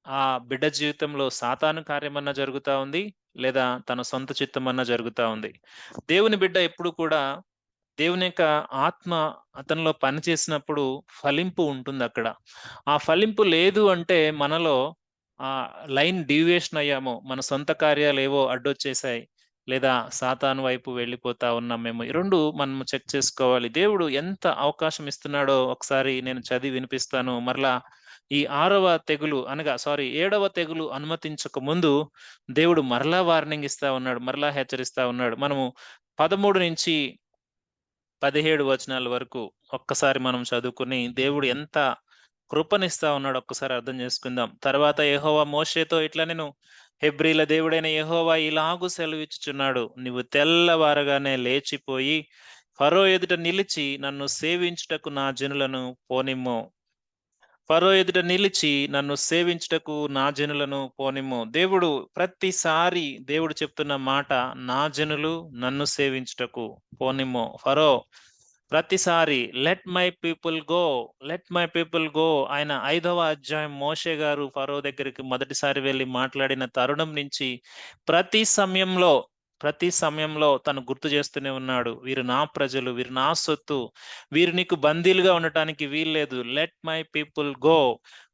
ఆ బిడ్డ జీవితంలో సాతాను కార్యమన్నా జరుగుతా ఉంది. లేదా తన సొంత చిత్తమన్నా జరుగుతా ఉంది. దేవుని బిడ్డ ఎప్పుడు కూడా దేవుని యొక్క ఆత్మ అతనిలో పనిచేసినప్పుడు ఫలింపు ఉంటుందక్కడ. ఆ ఫలింపు లేదు అంటే మనలో లైన్ డీవియేషన్ అయ్యాము. మన సొంత కార్యాలేవో అడ్డొచ్చేసాయి. లేదా సాతాను వైపు వెళ్ళిపోతా ఉన్నాం మేము. ఈ 2 మనం చెక్ చేసుకోవాలి. దేవుడు ఎంత అవకాశం ఇస్తున్నాడో ఒకసారి నేను చదివి వినిపిస్తాను. మరలా ఈ 6వ తెగులు అనగా ఏడవ తెగులు అనుమతించక ముందు దేవుడు మరలా వార్నింగ్ ఇస్తా ఉన్నాడు. మరలా హెచ్చరిస్తా ఉన్నాడు. మనము 13-17 వచనాల వరకు ఒక్కసారి మనం చదువుకొని దేవుడు ఎంత కృపనిస్తా ఉన్నాడో ఒక్కసారి అర్థం చేసుకుందాం. తర్వాత యెహోవా మోషేతో ఇట్లా నేను హెబ్రీల దేవుడైన యెహోవా ఇలాగు సెలవిచ్చుచున్నాడు. నీవు తెల్లవారగానే లేచిపోయి ఫరో ఎదుట నిలిచి నన్ను సేవించుటకు నా జనులను పోనిమ్ము. ఫరో ఎదుట నిలిచి నన్ను సేవించుటకు నా జనులను పోనిమ్ము. ప్రతిసారి దేవుడు చెప్తున్న మాట, నా జనులు నన్ను సేవించుటకు పోనిమ్ము. ఫరో ప్రతిసారి let my people go, let my people go. ఆయన 5వ అధ్యాయం మోషే గారు ఫరో దగ్గరికి మొదటిసారి వెళ్లి మాట్లాడిన తరుణం నుంచి ప్రతి సమయంలో, ప్రతి సమయంలో తను గుర్తు చేస్తూనే ఉన్నాడు. వీరు నా ప్రజలు, వీరు నా సొత్తు. వీరు నీకు బందీలుగా ఉండటానికి వీల్లేదు. Let my people go.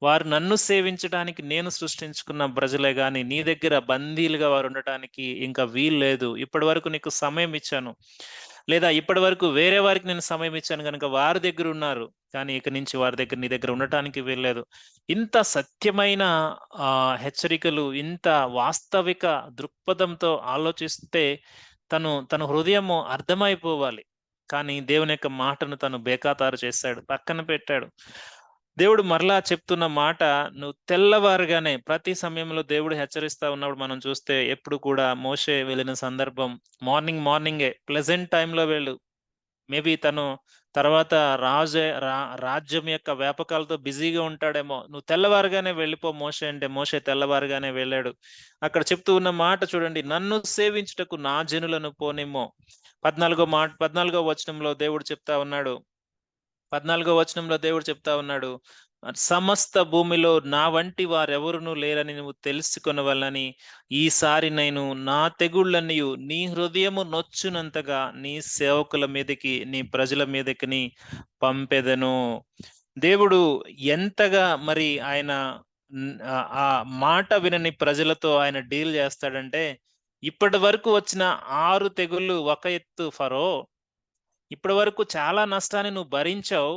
వారు నన్ను సేవించడానికి నేను సృష్టించుకున్న ప్రజలే గాని నీ దగ్గర బందీలుగా వారు ఉండటానికి ఇంకా వీల్లేదు. ఇప్పటివరకు నీకు సమయం ఇచ్చాను. లేదా ఇప్పటివరకు వేరే వారికి నేను సమయం ఇచ్చాను గనుక వారి దగ్గర ఉన్నారు. కానీ ఇక నుంచి వారి దగ్గర నీ దగ్గర ఉండటానికి వీల్లేదు. ఇంత సత్యమైన హెచ్చరికలు, ఇంత వాస్తవిక దృక్పథంతో ఆలోచిస్తే తన హృదయము అర్థమైపోవాలి. కానీ దేవుని యొక్క మాటను తను బేఖాతారు చేశాడు. పక్కన పెట్టాడు. దేవుడు మరలా చెప్తున్న మాట, నువ్వు తెల్లవారుగానే ప్రతి సమయంలో దేవుడు హెచ్చరిస్తా ఉన్నప్పుడు మనం చూస్తే ఎప్పుడు కూడా మోషే వెళ్ళిన సందర్భం మార్నింగే ప్లెజెంట్ టైమ్‌లో వెళ్ళు. మేబీ తను తర్వాత రాజ్యం యొక్క వ్యాపకాలతో బిజీగా ఉంటాడేమో. నువ్వు తెల్లవారుగానే వెళ్ళిపో మోషే అంటే, మోషే తెల్లవారుగానే వెళ్ళాడు. అక్కడ చెప్తూ ఉన్న మాట చూడండి. నన్ను సేవించుటకు నా జనులను పోనిమ్ము. 14వ వచనంలో దేవుడు చెప్తా ఉన్నాడు. 14వ వచనంలో దేవుడు చెప్తా ఉన్నాడు. సమస్త భూమిలో నా వంటి వారెవరునూ లేరని నువ్వు తెలుసుకొనవలెనని ఈసారి నేను నా తెగుళ్ళన్నీయు నీ హృదయము నొచ్చునంతగా నీ సేవకుల మీదకి, నీ ప్రజల మీదకిని పంపెదను. దేవుడు ఎంతగా మరి ఆయన ఆ మాట వినని ప్రజలతో ఆయన డీల్ చేస్తాడంటే, ఇప్పటి వరకు వచ్చిన 6 తెగుళ్ళు ఒక ఎత్తు ఫరో. ఇప్పటి వరకు చాలా నష్టాన్ని నువ్వు భరించావు.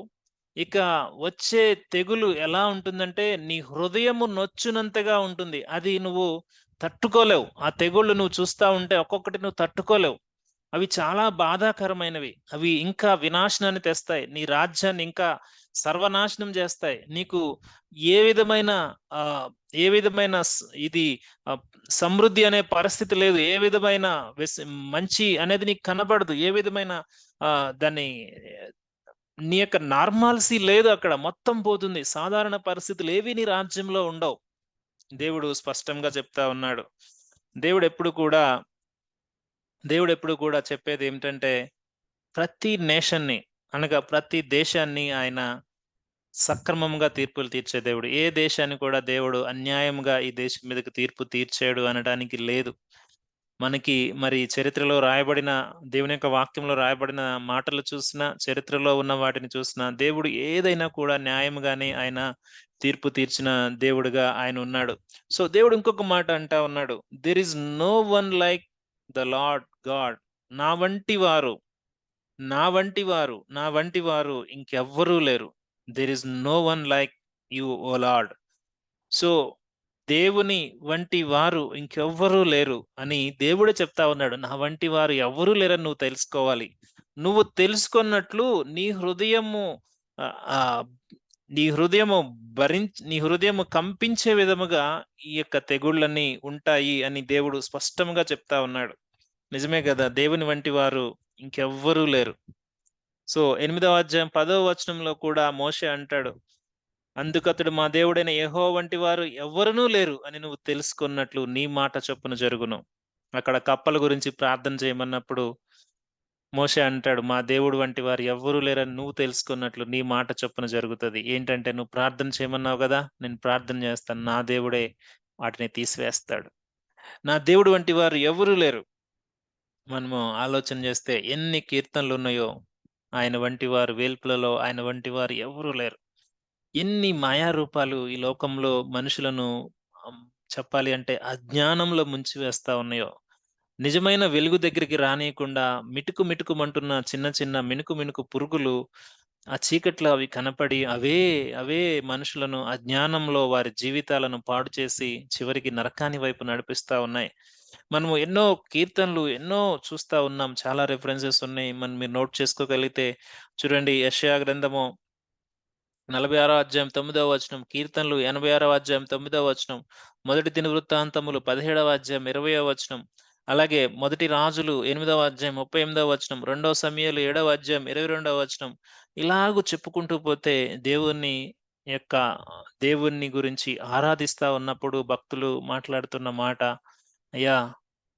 ఇక వచ్చే తెగులు ఎలా ఉంటుందంటే, నీ హృదయము నొచ్చునంతగా ఉంటుంది. అది నువ్వు తట్టుకోలేవు. ఆ తెగుళ్ళు నువ్వు చూస్తా ఉంటే ఒక్కొక్కటి నువ్వు తట్టుకోలేవు. అవి చాలా బాధాకరమైనవి. అవి ఇంకా వినాశనాన్ని తెస్తాయి. నీ రాజ్యాన్ని ఇంకా సర్వనాశనం చేస్తాయి. నీకు ఏ విధమైన ఆహ్, ఏ విధమైన ఇది ఆహ్, సమృద్ధి అనే పరిస్థితి లేదు. ఏ విధమైన మంచి అనేది నీకు కనబడదు. ఏ విధమైన దాన్ని నీ యొక్క నార్మాల్సీ లేదు అక్కడ. మొత్తం పోతుంది. సాధారణ పరిస్థితులేవి నీ రాజ్యంలో ఉండవు. దేవుడు స్పష్టంగా చెప్తా ఉన్నాడు. దేవుడెప్పుడు కూడా దేవుడెప్పుడు కూడా చెప్పేదేమిటంటే, ప్రతి నేషన్‌ని అనగా ప్రతి దేశాన్ని ఆయన సక్రమంగా తీర్పులు తీర్చే దేవుడు. ఏ దేశాన్ని కూడా దేవుడు అన్యాయంగా ఈ దేశం మీదకి తీర్పు తీర్చాడు అనడానికి లేదు. మనకి మరి చరిత్రలో రాయబడిన దేవుని యొక్క వాక్యంలో రాయబడిన మాటలు చూసినా, చరిత్రలో ఉన్న వాటిని చూసినా, దేవుడు ఏదైనా కూడా న్యాయంగానే ఆయన తీర్పు తీర్చిన దేవుడుగా ఆయన ఉన్నాడు. సో, దేవుడు ఇంకొక మాట అంటా ఉన్నాడు. "There is no one like the lord god." నా వంటి వారు, నా వంటి వారు ఇంకెవ్వరూ లేరు. "There is no one like you O lord." So, దేవుని వంటి వారు ఇంకెవ్వరూ లేరు అని దేవుడే చెప్తా ఉన్నాడు. నా వంటి వారు ఎవ్వరూ లేరని నువ్వు తెలుసుకోవాలి. నువ్వు తెలుసుకున్నట్లు నీ హృదయము ఆహ్, ఆహ్, నీ హృదయము కంపించే విధముగా ఈ యొక్క తెగుళ్ళన్నీ ఉంటాయి అని దేవుడు స్పష్టంగా చెప్తా ఉన్నాడు. నిజమే గదా! దేవుని వంటి వారు ఇంకెవ్వరూ లేరు. సో, 8వ అధ్యాయం 10వ వచనంలో కూడా మోషే అంటాడు. అందుకతడు మా దేవుడైన యెహోవా వంటి వారు ఎవ్వరునూ లేరు అని నువ్వు తెలుసుకున్నట్లు నీ మాట చొప్పున జరుగును. అక్కడ కప్పల గురించి ప్రార్థన చేయమన్నప్పుడు మోషే అంటాడు, మా దేవుడు వంటి వారు ఎవ్వరూ లేరని నువ్వు తెలుసుకున్నట్లు నీ మాట చొప్పున జరుగుతది. ఏంటంటే నువ్వు ప్రార్థన చేయమన్నావు గదా! నేను ప్రార్థన చేస్తాను. నా దేవుడే వాటిని తీసివేస్తాడు. నా దేవుడు వంటి వారు ఎవరు లేరు. మనము ఆలోచన చేస్తే ఎన్ని కీర్తనలున్నాయో ఆయన వంటి వారు వేల్పులలో ఆయన వంటి వారు ఎవరు లేరు. ఎన్ని మాయారూపాలు ఈ లోకంలో మనుషులను ఆహ్, చెప్పాలి అంటే అజ్ఞానంలో ముంచివేస్తా ఉన్నాయో. నిజమైన వెలుగు దగ్గరికి రానీయకుండా మిటుకుమంటున్న చిన్న చిన్న మిణుకు పురుగులు ఆ చీకట్లో అవి కనపడి అవే మనుషులను అజ్ఞానంలో వారి జీవితాలను పాడు చేసి చివరికి నరకాని వైపు నడిపిస్తా ఉన్నాయి. మనము ఎన్నో కీర్తనలు ఎన్నో చూస్తా ఉన్నాం. చాలా రిఫరెన్సెస్ ఉన్నాయి. మీరు నోట్ చేసుకోగలిగితే చూడండి, యెషయా గ్రంథము 46వ అధ్యాయం 9వ వచనం, కీర్తనలు 86వ అధ్యాయం 9వ వచనం, మొదటి దినవృత్తాంతములు 17వ అధ్యాయం 20వ వచనం, అలాగే మొదటి రాజులు 8వ అధ్యాయం 38వ వచనం, రెండవ సమూయేలు 7వ అధ్యాయం 22వ వచనం. ఇలాగ చెప్పుకుంటూ పోతే దేవుని యొక్క దేవుని గురించి ఆరాధిస్తా ఉన్నప్పుడు భక్తులు మాట్లాడుతున్న మాట, అయ్యా!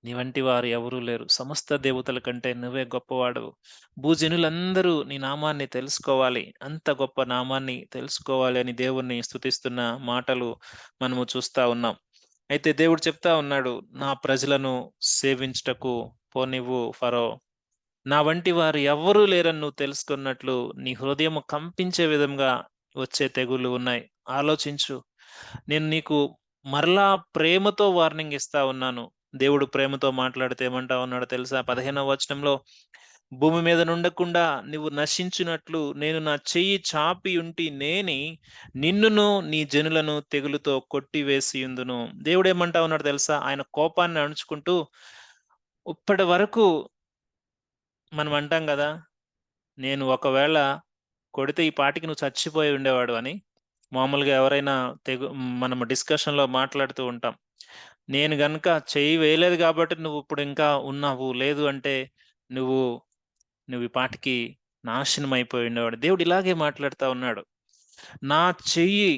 నీ వంటి వారు ఎవరూ లేరు. సమస్త దేవతల కంటే నువ్వే గొప్పవాడవు. భూజనులందరూ నీ నామాన్ని తెలుసుకోవాలి. అంత గొప్ప నామాన్ని తెలుసుకోవాలి అని దేవుణ్ణి స్తుతిస్తున్న మాటలు మనము చూస్తా ఉన్నాం. అయితే దేవుడు చెప్తా ఉన్నాడు, నా ప్రజలను సేవించుటకు పోనివ్వు ఫరో. నా వంటి వారు ఎవ్వరూ లేరని నువ్వు తెలుసుకున్నట్లు నీ హృదయము కంపించే విధంగా వచ్చే తెగుళ్ళు ఉన్నాయి. ఆలోచించు. నేను నీకు మరలా ప్రేమతో వార్నింగ్ ఇస్తా ఉన్నాను. దేవుడు ప్రేమతో మాట్లాడితే ఏమంటా ఉన్నాడో తెలుసా? 15వ వచనంలో, భూమి మీద నుండకుండా నువ్వు నశించునట్లు నేను నా చెయ్యి చాపి ఉంటి నిన్నును నీ జనులను తెగులుతో కొట్టివేసియుందును. దేవుడేమంటా ఉన్నాడో తెలుసా? ఆయన కోపాన్ని అణుచుకుంటూ, ఇప్పటి వరకు మనం అంటాం గదా! నేను ఒకవేళ కొడితే ఈ పాటికి నువ్వు చచ్చిపోయి ఉండేవాడు అని. మామూలుగా ఎవరైనా మనము డిస్కషన్‌లో మాట్లాడుతూ ఉంటాం. నేను గనక చెయ్యి వేయలేదు గాబట్టి నువ్విప్పుడు ఇంకా ఉన్నావు. లేదు అంటే నువ్వు, నువ్వు ఈ పాటికి నాశనం అయిపోయి ఉండేవాడు. దేవుడు ఇలాగే మాట్లాడుతా ఉన్నాడు. నా చెయ్యి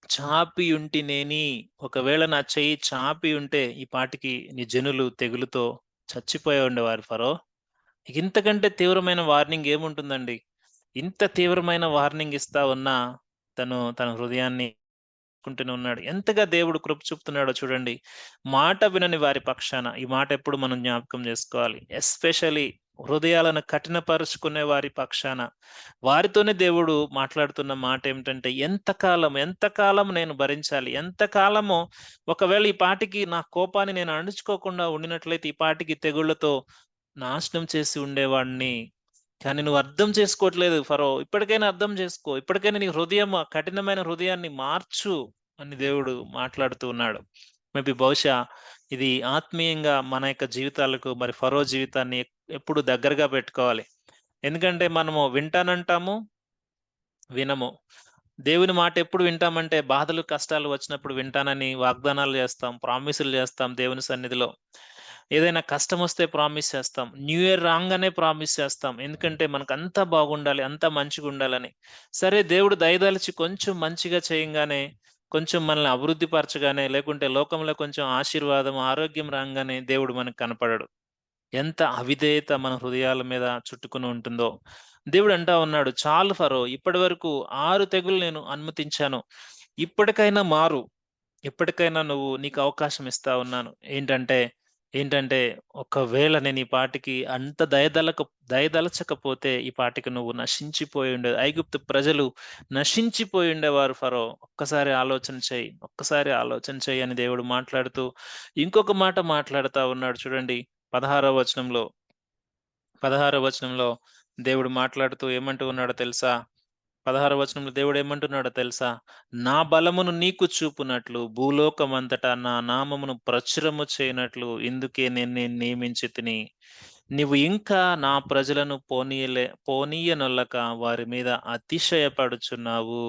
చాపి ఉంటినేని, ఒకవేళ నా చెయ్యి చాపి ఉంటే ఈ పాటికి నీ జనులు తెగులుతో చచ్చిపోయి ఉండేవారు ఫరో. ఇంతకంటే తీవ్రమైన వార్నింగ్ ఏముంటుందండి? ఇంత తీవ్రమైన వార్నింగ్ ఇస్తా ఉన్నా తన హృదయాన్ని కుంటూనే ఉన్నాడు. ఎంతగా దేవుడు కృప చూపుతున్నాడో చూడండి. మాట వినని వారి పక్షాన, ఈ మాట ఎప్పుడు మనం జ్ఞాపకం చేసుకోవాలి. ఎస్పెషల్లీ హృదయాలను కఠినపరుచుకునే వారి పక్షాన, వారితోనే దేవుడు మాట్లాడుతున్న మాట ఏమిటంటే, ఎంతకాలం నేను భరించాలి? ఎంతకాలము, ఒకవేళ ఈ పాటికి నా కోపాన్ని నేను అణుచుకోకుండా ఉండినట్లయితే ఈ పాటికి తెగుళ్ళతో నాశనం చేసి ఉండేవాడిని. కానీ నువ్వు అర్థం చేసుకోవట్లేదు ఫరో. ఇప్పటికైనా అర్థం చేసుకో. ఇప్పటికైనా నీ హృదయం, ఆ కఠినమైన హృదయాన్ని మార్చు అని దేవుడు మాట్లాడుతూ ఉన్నాడు. బహుశా ఇది ఆత్మీయంగా మన యొక్క జీవితాలకు మరి ఫరో జీవితాన్ని ఎప్పుడు దగ్గరగా పెట్టుకోవాలి. ఎందుకంటే మనము వింటానంటాము, వినము. దేవుని మాట ఎప్పుడు వింటామంటే బాధలు, కష్టాలు వచ్చినప్పుడు వింటానని వాగ్దానాలు చేస్తాం. ప్రామిసులు చేస్తాం దేవుని సన్నిధిలో. ఏదైనా కష్టమొస్తే ప్రామిస్ చేస్తాం. న్యూ ఇయర్ రాంగానే ప్రామిస్ చేస్తాం. ఎందుకంటే మనకంతా బాగుండాలి, అంతా మంచిగుండాలని. సరే, దేవుడు దయదలిచి కొంచెం మంచిగా చేయంగానే, కొంచెం మనల్ని అభివృద్ధి పరచగానే, లేకుంటే లోకంలో కొంచెం ఆశీర్వాదం, ఆరోగ్యం రాంగానే దేవుడు మనకు కనపడడు. ఎంత అవిధేయత మన హృదయాల మీద చుట్టుకొని ఉంటుందో. దేవుడు అంటా ఉన్నాడు, చాలు ఫరో, ఇప్పటివరకు 6 తెగులు నేను అనుమతించాను. ఇప్పటికైనా మారు. ఇప్పటికైనా నీకు అవకాశం ఇస్తా ఉన్నాను. ఏంటంటే, ఏంటంటే, ఒకవేళ నేను ఈ పాటికి అంత దయదలచకపోతే ఈ పాటికి నువ్వు నశించిపోయి ఉండేది. ఐగుప్తు ప్రజలు నశించిపోయి ఉండేవారు ఫరో. ఒక్కసారి ఆలోచన చెయ్యి. ఒక్కసారి ఆలోచన చెయ్యి అని దేవుడు మాట్లాడుతూ, ఇంకొక మాట మాట్లాడుతా ఉన్నాడు చూడండి. 16వ వచనంలో 16వ వచనంలో దేవుడు మాట్లాడుతూ ఏమంటూ ఉన్నాడో తెలుసా? 16వ వచనంలో దేవుడు ఏమంటున్నాడో తెలుసా? నా బలమును నీకు చూపునట్లు భూలోకమంతటా నా నామమును ప్రచురము చేయనట్లు ఇందుకే నేను నిన్ను నియమించితిని. నీవు ఇంకా నా ప్రజలను పోనీయనొల్లక వారి మీద అతిశయపడుచున్నావు.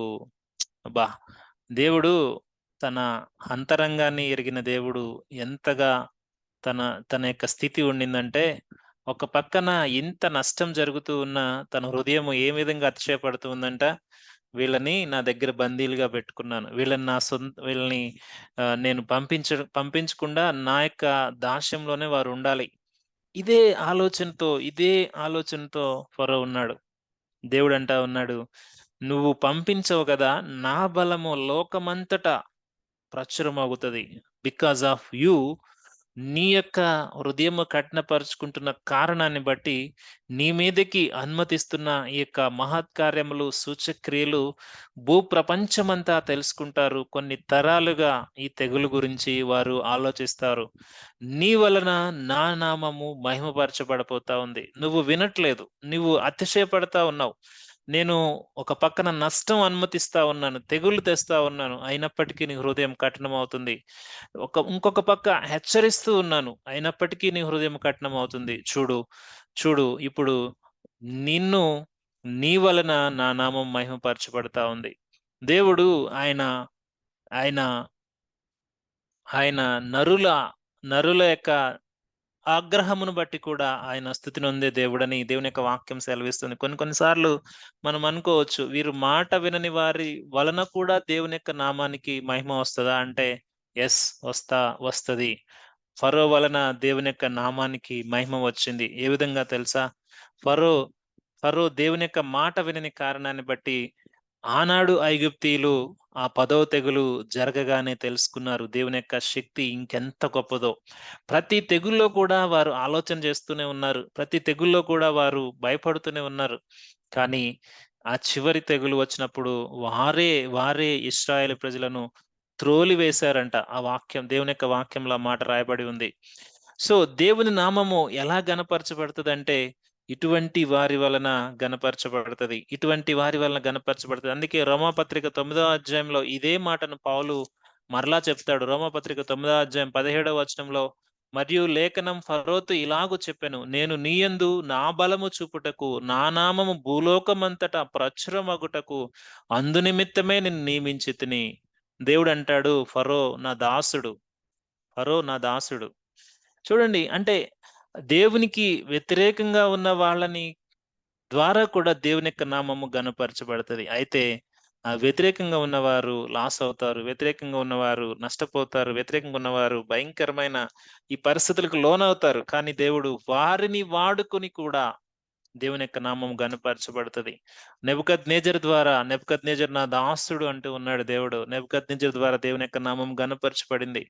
అబ్బా! దేవుడు తన అంతరంగాన్ని ఎరిగిన దేవుడు ఎంతగా తన తన యొక్క స్థితి ఉండిందంటే, ఒక పక్కన ఇంత నష్టం జరుగుతూ ఉన్నా తన హృదయము ఏ విధంగా అతిశయపడుతూ ఉందంట, వీళ్ళని నా దగ్గర బందీలుగా పెట్టుకున్నాను. వీళ్ళని నేను పంపించకుండా నా యొక్క దాస్యంలోనే వారు ఉండాలి. ఇదే ఆలోచనతో ఫరో ఉన్నాడు. దేవుడంటా ఉన్నాడు, "నువ్వు పంపించవు గదా! నా బలము లోకమంతటా ప్రచురమవుతది. బికాజ్ ఆఫ్ యూ నీ యొక్క హృదయము కఠినపరుచుకుంటున్న కారణాన్ని బట్టి, నీ మీదకి అనుమతిస్తున్న ఈ యొక్క మహత్కార్యములు, సూచక్రియలు భూప్రపంచమంతా తెలుసుకుంటారు. కొన్ని తరాలుగా ఈ తెగులు గురించి వారు ఆలోచిస్తారు. నీ వలన నా నామము మహిమపరచబడపోతా ఉంది. నువ్వు వినట్లేదు. నువ్వు అతిశయపడతా ఉన్నావు. నేను ఒక పక్కన నష్టం అనుమతిస్తా ఉన్నాను. తెగులు తెస్తా ఉన్నాను. అయినప్పటికీ నీ హృదయం కఠినమవుతుంది. ఇంకొక పక్క హెచ్చరిస్తూ ఉన్నాను. అయినప్పటికీ నీ హృదయం కఠినమవుతుంది. చూడు, చూడు ఇప్పుడు నిన్ను నీ వలన నా నామం మహిమపరచబడతా ఉంది. దేవుడు ఆయన ఆయన ఆయన నరుల నరుల యొక్క ఆగ్రహమును బట్టి కూడా ఆయన స్థుతి నొందే దేవుడని దేవుని యొక్క వాక్యం సెలవిస్తుంది. కొన్ని కొన్ని సార్లు మనం అనుకోవచ్చు, వీరు మాట వినని వారి వలన కూడా దేవుని యొక్క నామానికి మహిమ వస్తదా అంటే, యెస్, వస్తది. ఫరో వలన దేవుని యొక్క నామానికి మహిమ వచ్చింది. ఏ విధంగా తెలుసా? ఫరో ఫరో దేవుని యొక్క మాట వినని కారణాన్ని బట్టి ఆనాడు ఐగుప్తీయులు ఆ 10వ తెగులు జరగగానే తెలుసుకున్నారు దేవుని యొక్క శక్తి ఇంకెంత గొప్పదో. ప్రతి తెగుల్లో కూడా వారు ఆలోచన చేస్తూనే ఉన్నారు. ప్రతి తెగుల్లో కూడా వారు భయపడుతూనే ఉన్నారు. కానీ ఆ చివరి తెగులు వచ్చినప్పుడు వారే ఇశ్రాయేలు ప్రజలను త్రోలివేశారంట. ఆ వాక్యం దేవుని యొక్క వాక్యంలో ఆ మాట రాయబడి ఉంది. సో, దేవుని నామము ఎలా ఘనపరచబడుతదంటే ఇటువంటి వారి వలన ఘనపరచబడతది. ఇటువంటి వారి వలన ఘనపరచబడతది. అందుకే రోమాపత్రిక 9వ అధ్యాయంలో ఇదే మాటను పౌలు మరలా చెప్తాడు. రోమాపత్రిక 9వ అధ్యాయం 17వ వచనంలో, మరియు లేఖనం ఫరోతో ఇలాగు చెప్పెను. నేను నీయందు నా బలము చూపుటకు, నా నామము భూలోకమంతటా ప్రచురమగుటకు అందునిమిత్తమే నిన్ను నియమించితిని. దేవుడంటాడు, ఫరో నా దాసుడు. చూడండి, అంటే దేవునికి వ్యతిరేకంగా ఉన్న వాళ్ళని ద్వారా కూడా దేవుని యొక్క నామము ఘనపరచబడతది. అయితే వ్యతిరేకంగా ఉన్నవారు లాస్ అవుతారు. వ్యతిరేకంగా ఉన్నవారు నష్టపోతారు. వ్యతిరేకంగా ఉన్నవారు భయంకరమైన ఈ పరిస్థితులకు లోనవుతారు. కానీ దేవుడు వారిని వాడుకొని కూడా దేవుని యొక్క నామం ఘనపరచబడతది. నెబుకద్నెజర్ నా దాసుడు అంటూ ఉన్నాడు దేవుడు. నెబుకద్నెజర్ ద్వారా దేవుని యొక్క నామం ఘనపరచబడింది.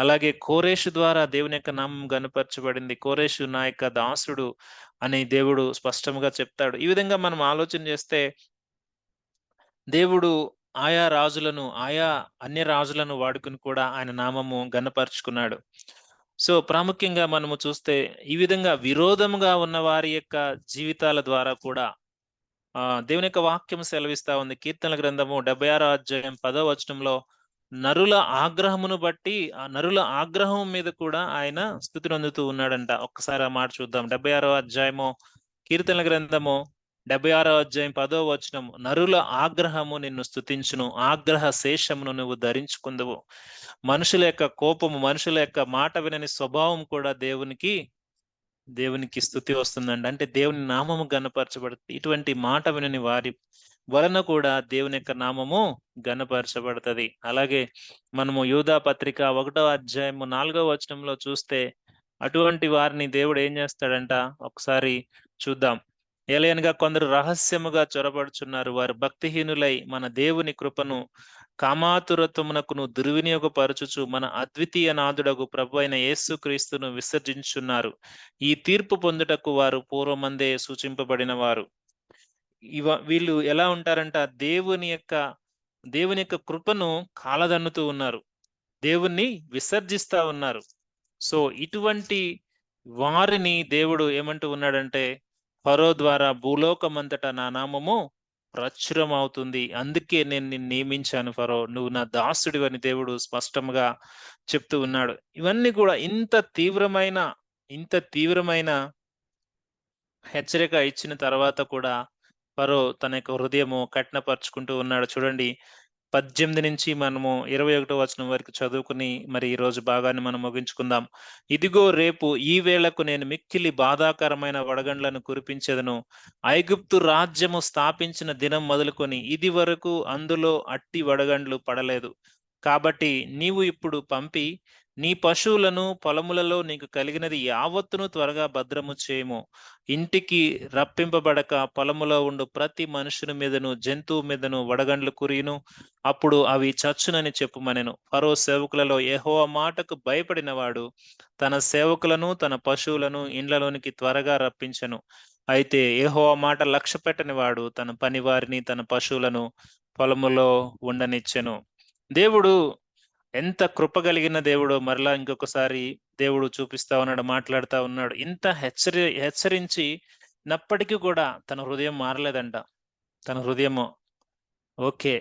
అలాగే కోరేషు ద్వారా దేవుని యొక్క నామం ఘనపరచబడింది. కోరేషు నా యొక్క దాసుడు అని దేవుడు స్పష్టంగా చెప్తాడు. ఈ విధంగా మనం ఆలోచన చేస్తే దేవుడు ఆయా అన్య రాజులను వాడుకొని కూడా ఆయన నామము ఘనపరుచుకున్నాడు. సో, ప్రాముఖ్యంగా మనము చూస్తే ఈ విధంగా విరోధముగా ఉన్న వారి యొక్క జీవితాల ద్వారా కూడా దేవుని యొక్క వాక్యం సెలవిస్తా ఉంది. కీర్తనల గ్రంథము 76వ అధ్యాయం 10వ వచనంలో, ఆ నరుల ఆగ్రహం మీద కూడా ఆయన స్తుతి నొందుతూ ఉన్నాడంట. ఒక్కసారి ఆ మాట చూద్దాం. 76వ అధ్యాయము కీర్తనల గ్రంథము 76వ అధ్యాయం 10వ వచనం, నరుల ఆగ్రహము నిన్ను స్తుతించును, ఆగ్రహ శేషమును నువ్వు ధరించుకుందువు. మనుషుల యొక్క కోపము, మనుషుల యొక్క మాట వినని స్వభావం కూడా దేవునికి స్తుతి వస్తుందండి. అంటే దేవుని నామము ఘనపరచబడుతుంది. ఇటువంటి మాట వినని వారి వలన కూడా దేవుని యొక్క నామము ఘనపరచబడతది. అలాగే మనము యూదా పత్రిక 1వ అధ్యాయము 4వ వచనంలో చూస్తే అటువంటి వారిని దేవుడు ఏం చేస్తాడంట, ఒకసారి చూద్దాం. ఏలయనగా కొందరు రహస్యముగా చొరబడుచున్నారు. వారు భక్తిహీనులై మన దేవుని కృపను కామాతురత్వమునకును దుర్వినియోగపరచుచు మన అద్వితీయ నాథుడగు ప్రభువైన యేసుక్రీస్తును విసర్జించుచున్నారు. ఈ తీర్పు పొందుటకు వారు పూర్వమందే సూచింపబడిన వారు. వీళ్ళు ఎలా ఉంటారంట, దేవుని యొక్క కృపను కాలదన్నుతూ ఉన్నారు. దేవుణ్ణి విసర్జిస్తా ఉన్నారు. సో ఇటువంటి వారిని దేవుడు ఏమంటూ ఉన్నాడంటే, ఫరో ద్వారా భూలోకమంతటా నా నామము ప్రచురమవుతుంది. అందుకే నేను నిన్ను నియమించాను ఫరో. నువ్వు నా దాసుడివని దేవుడు స్పష్టంగా చెప్తూ ఉన్నాడు. ఇవన్నీ కూడా ఇంత తీవ్రమైన హెచ్చరిక ఇచ్చిన తర్వాత కూడా ఫరో తన యొక్క హృదయము కఠినపరుచుకుంటూ ఉన్నాడు. చూడండి, 18 నుంచి మనము 21 వచనం వరకు చదువుకుని మరి ఈరోజు భాగాన్ని మనం ముగించుకుందాం. ఇదిగో రేపు ఈ వేళకు నేను మిక్కిలి బాధాకరమైన వడగండ్లను కురిపించెదను. ఐగుప్తు రాజ్యము స్థాపించిన దినం మొదలుకొని ఇది వరకు అందులో అట్టి వడగండ్లు పడలేదు. కాబట్టి నీవు ఇప్పుడు పంపి నీ పశువులను పొలములలో నీకు కలిగినది యావత్తును త్వరగా భద్రము చేయము. ఇంటికి రప్పింపబడక పొలములో ఉండు ప్రతి మనుషుని మీదను జంతువు మీదను వడగండ్లు కురియును. అప్పుడు అవి చచ్చునని చెప్పుమనెను. ఫరో సేవకులలో యెహోవా మాటకు భయపడినవాడు తన సేవకులను తన పశువులను ఇండ్లలోనికి త్వరగా రప్పించెను. అయితే యెహోవా మాట లక్ష్యపెట్టని వాడు తన పనివారిని తన పశువులను పొలములో ఉండనిచ్చెను. దేవుడు ఎంత కృప కలిగిన దేవుడో మరలా ఇంకొకసారి దేవుడు చూపిస్తా ఉన్నాడు, మాట్లాడుతా ఉన్నాడు. ఇంత హెచ్చరించినప్పటికీ కూడా తన హృదయం మారలేదంట. తన హృదయము ఓకే.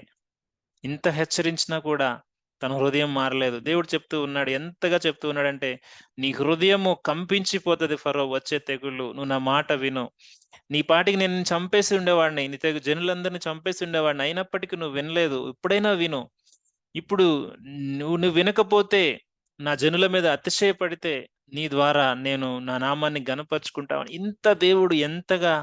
ఇంత హెచ్చరించినా కూడా తన హృదయం మారలేదు. దేవుడు చెప్తూ ఉన్నాడు, ఎంతగా చెప్తూ ఉన్నాడంటే, నీ హృదయము కంపించిపోతది ఫరో వచ్చే తెగుళ్ళు. నువ్వు నా మాట విను. నీ పాటికి నేను నిన్ను చంపేసి ఉండేవాడిని. నీ జనులందరిని చంపేసి ఉండేవాడిని. అయినప్పటికీ నువ్వు వినలేదు. ఇప్పుడైనా విను. ఇప్పుడు నువ్వు వినకపోతే, నా జనుల మీద అతిశయపడితే, నీ ద్వారా నేను నా నామాన్ని ఘనపరుచుకుంటావని ఇంత దేవుడు ఎంతగా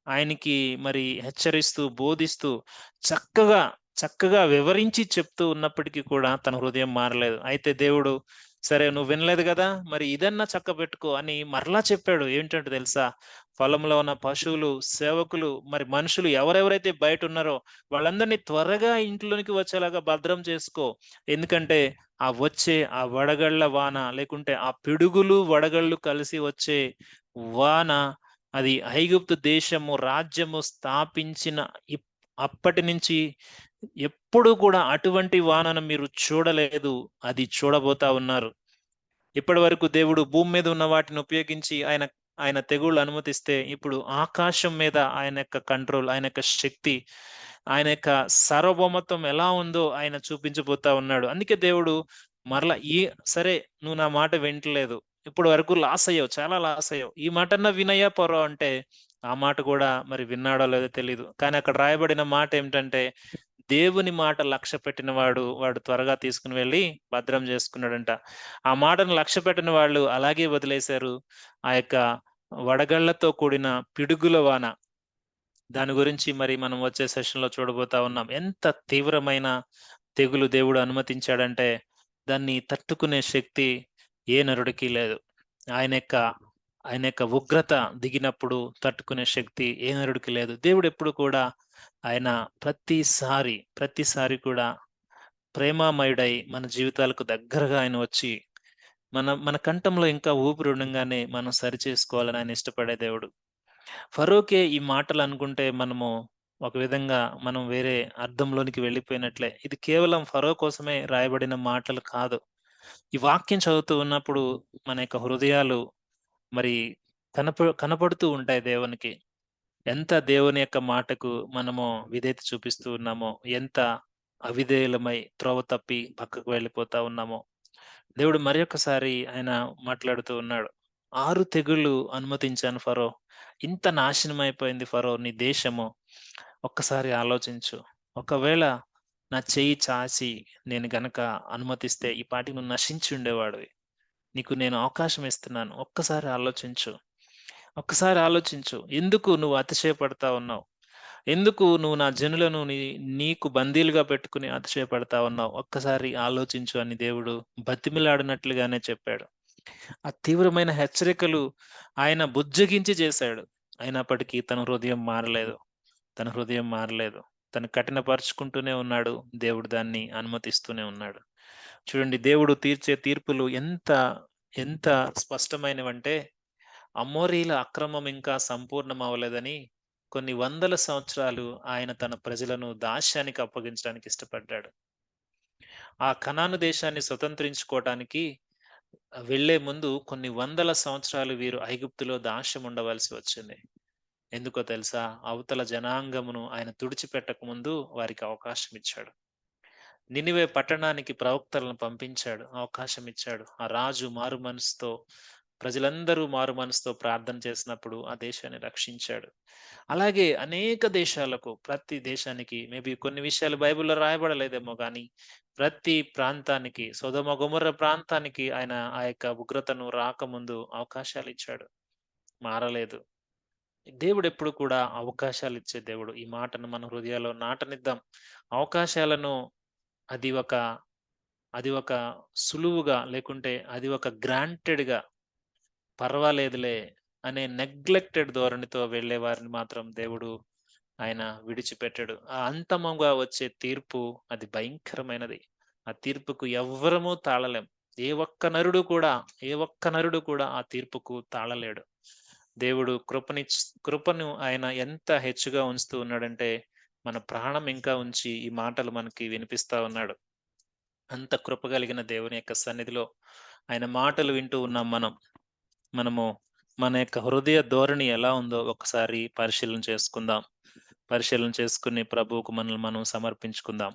ఆయనకి మరి హెచ్చరిస్తూ, బోధిస్తూ, చక్కగా, చక్కగా వివరించి చెప్తూ ఉన్నప్పటికీ కూడా తన హృదయం మారలేదు. అయితే దేవుడు, సరే నువ్వు వినలేదు గదా! మరి ఇదన్నా చక్కబెట్టుకో అని మరలా చెప్పాడు. ఏంటంటే తెలుసా? పొలంలో ఉన్న పశువులు, సేవకులు, మరి మనుషులు ఎవరెవరైతే బయటున్నారో వాళ్ళందరినీ త్వరగా ఇంట్లోనికి వచ్చేలాగా భద్రం చేసుకో. ఎందుకంటే ఆ వడగళ్ళ వాన లేకుంటే ఆ పిడుగులు, వడగళ్ళు కలిసి వచ్చే వాన అది ఐగుప్తు దేశము, రాజ్యము స్థాపించిన అప్పటి నుంచి ఎప్పుడు కూడా అటువంటి వానను మీరు చూడలేదు. అది చూడబోతా ఉన్నారు. ఇప్పటివరకు దేవుడు భూమి మీద ఉన్న వాటిని ఉపయోగించి ఆయన ఆయన తెగుళ్ళు అనుమతిస్తే, ఇప్పుడు ఆకాశం మీద ఆయన యొక్క కంట్రోల్, ఆయన యొక్క శక్తి, ఆయన యొక్క సార్వభౌమత్వం ఎలా ఉందో ఆయన చూపించబోతా ఉన్నాడు. అందుకే దేవుడు మరలా సరే నువ్వు నా మాట వింటలేదు. ఇప్పటి వరకు లాస్ అయ్యావు. చాలా లాస్ అయ్యావు. ఈ మాటన్నా వినయ్యా పొరో అంటే, ఆ మాట కూడా మరి విన్నాడో లేదో తెలీదు. కానీ అక్కడ రాయబడిన మాట ఏమిటంటే, దేవుని మాట లక్ష్యపెట్టిన వాడు త్వరగా తీసుకొని వెళ్లి భద్రం చేసుకున్నాడంట. ఆ మాటను లక్ష్యపెట్టని వాళ్ళు అలాగే వదిలేశారు. ఆ యొక్క వడగళ్ళతో కూడిన పిడుగుల వాన. దాని గురించి మరి మనం వచ్చే సెషన్‌లో చూడబోతా ఉన్నాం. ఎంత తీవ్రమైన తెగులు దేవుడు అనుమతించాడంటే, దాన్ని తట్టుకునే శక్తి ఏ నరుడికి లేదు. ఆయన యొక్క ఆయన యొక్క ఉగ్రత దిగినప్పుడు తట్టుకునే శక్తి ఏ నరుడికి లేదు. దేవుడెప్పుడు కూడా ఆయన ప్రతిసారి కూడా ప్రేమామయుడై మన జీవితాలకు దగ్గరగా ఆయన వచ్చి, మన కంఠంలో ఇంకా ఊపిరి ఉండంగానే మనం సరిచేసుకోవాలని ఆయన ఇష్టపడే దేవుడు. ఫరోకే ఈ మాటలు అనుకుంటే ఒక విధంగా మనం వేరే అర్థంలోనికి వెళ్ళిపోయినట్లే. ఇది కేవలం ఫరో కోసమే రాయబడిన మాటలు కాదు. ఈ వాక్యం చదువుతూ ఉన్నప్పుడు మన యొక్క హృదయాలు మరి కనపడుతూ ఉంటాయి దేవునికి. ఎంత దేవుని యొక్క మాటకు మనము విధేయత చూపిస్తూ ఉన్నామో, ఎంత అవిధేయులమై త్రోవ తప్పి పక్కకు వెళ్ళిపోతా ఉన్నామో. దేవుడు మరొకసారి ఆయన మాట్లాడుతూ ఉన్నాడు. 6 తెగుళ్ళు అనుమతించాను ఫరో. ఇంత నాశనమైపోయింది ఫరో నీ దేశము. ఒక్కసారి ఆలోచించు. ఒకవేళ నా చెయ్యి చాచి నేను గనక అనుమతిస్తే ఈ పాటికి నువ్వు నశించి ఉండేవాడివి. నీకు నేను అవకాశం ఇస్తున్నాను. ఒక్కసారి ఆలోచించు. ఎందుకు నువ్వు అతిశయపడతా ఉన్నావు? ఎందుకు నువ్వు నా జనులను నీకు బందీలుగా పెట్టుకొని అతిశయపడతా ఉన్నావు? ఒక్కసారి ఆలోచించు అని దేవుడు బతిమిలాడినట్లుగానే చెప్పాడు. ఆ తీవ్రమైన హెచ్చరికలు ఆయన బుజ్జగించి చేశాడు. అయినప్పటికీ తన హృదయం మారలేదు. తను కఠినపరుచుకుంటూనే ఉన్నాడు. దేవుడు దాన్ని అనుమతిస్తూనే ఉన్నాడు. చూడండి, దేవుడు తీర్చే తీర్పులు ఎంత స్పష్టమైనవంటే, అమోరీల అక్రమం ఇంకా సంపూర్ణం అవ్వలేదని కొన్ని వందల సంవత్సరాలు ఆయన తన ప్రజలను దాస్యానికి అప్పగించడానికి ఇష్టపడ్డాడు. ఆ కనాను దేశాన్ని స్వతంత్రించుకోవటానికి వెళ్ళే ముందు కొన్ని వందల సంవత్సరాలు వీరు ఐగుప్తులో దాస్యం ఉండవలసి వచ్చింది. ఎందుకో తెలుసా? అవతల జనాంగమును ఆయన తుడిచిపెట్టక ముందు వారికి అవకాశం ఇచ్చాడు. నినివే పట్టణానికి ప్రవక్తలను పంపించాడు. అవకాశం ఇచ్చాడు. ఆ రాజు మారు మనసుతో, ప్రజలందరూ మారు మనసుతో ప్రార్థన చేసినప్పుడు ఆ దేశాన్ని రక్షించాడు. అలాగే అనేక దేశాలకు, ప్రతి దేశానికి మేబీ కొన్ని విషయాలు బైబిల్‌లో రాయబడలేదేమో గానీ, ప్రతి ప్రాంతానికి, సొదొమ, గొమొర్రా ప్రాంతానికి ఆయన ఆ యొక్క ఉగ్రతను రాకముందు అవకాశాలిచ్చాడు. మారలేదు. దేవుడెప్పుడు కూడా అవకాశాలిచ్చే దేవుడు. ఈ మాటను మన హృదయాల్లో నాటనిద్దాం. అవకాశాలను అది ఒక అది ఒక సులువుగా, లేకుంటే అది ఒక గ్రాంటెడ్‌గా, పర్వాలేదులే అనే నెగ్లెక్టెడ్ ధోరణితో వెళ్ళే వారిని మాత్రం దేవుడు ఆయన విడిచిపెట్టడు. ఆ అంతముగా వచ్చే తీర్పు అది భయంకరమైనది. ఆ తీర్పుకు ఎవ్వరము తాళలేం. ఏ ఒక్క నరుడు కూడా, ఏ ఒక్క నరుడు కూడా ఆ తీర్పుకు తాళలేడు. దేవుడు కృపను ఆయన ఎంత హెచ్చుగా ఉంచుతూ ఉన్నాడంటే, మన ప్రాణం ఇంకా ఉంచి ఈ మాటలు మనకి వినిపిస్తా ఉన్నాడు. అంత కృప కలిగిన దేవుని యొక్క సన్నిధిలో ఆయన మాటలు వింటూ ఉన్నాం మనం. మనము మన యొక్క హృదయ ధోరణి ఎలా ఉందో ఒకసారి పరిశీలన చేసుకుందాం. పరిశీలన చేసుకొని ప్రభువుకు మనల్ని మనం సమర్పించుకుందాం.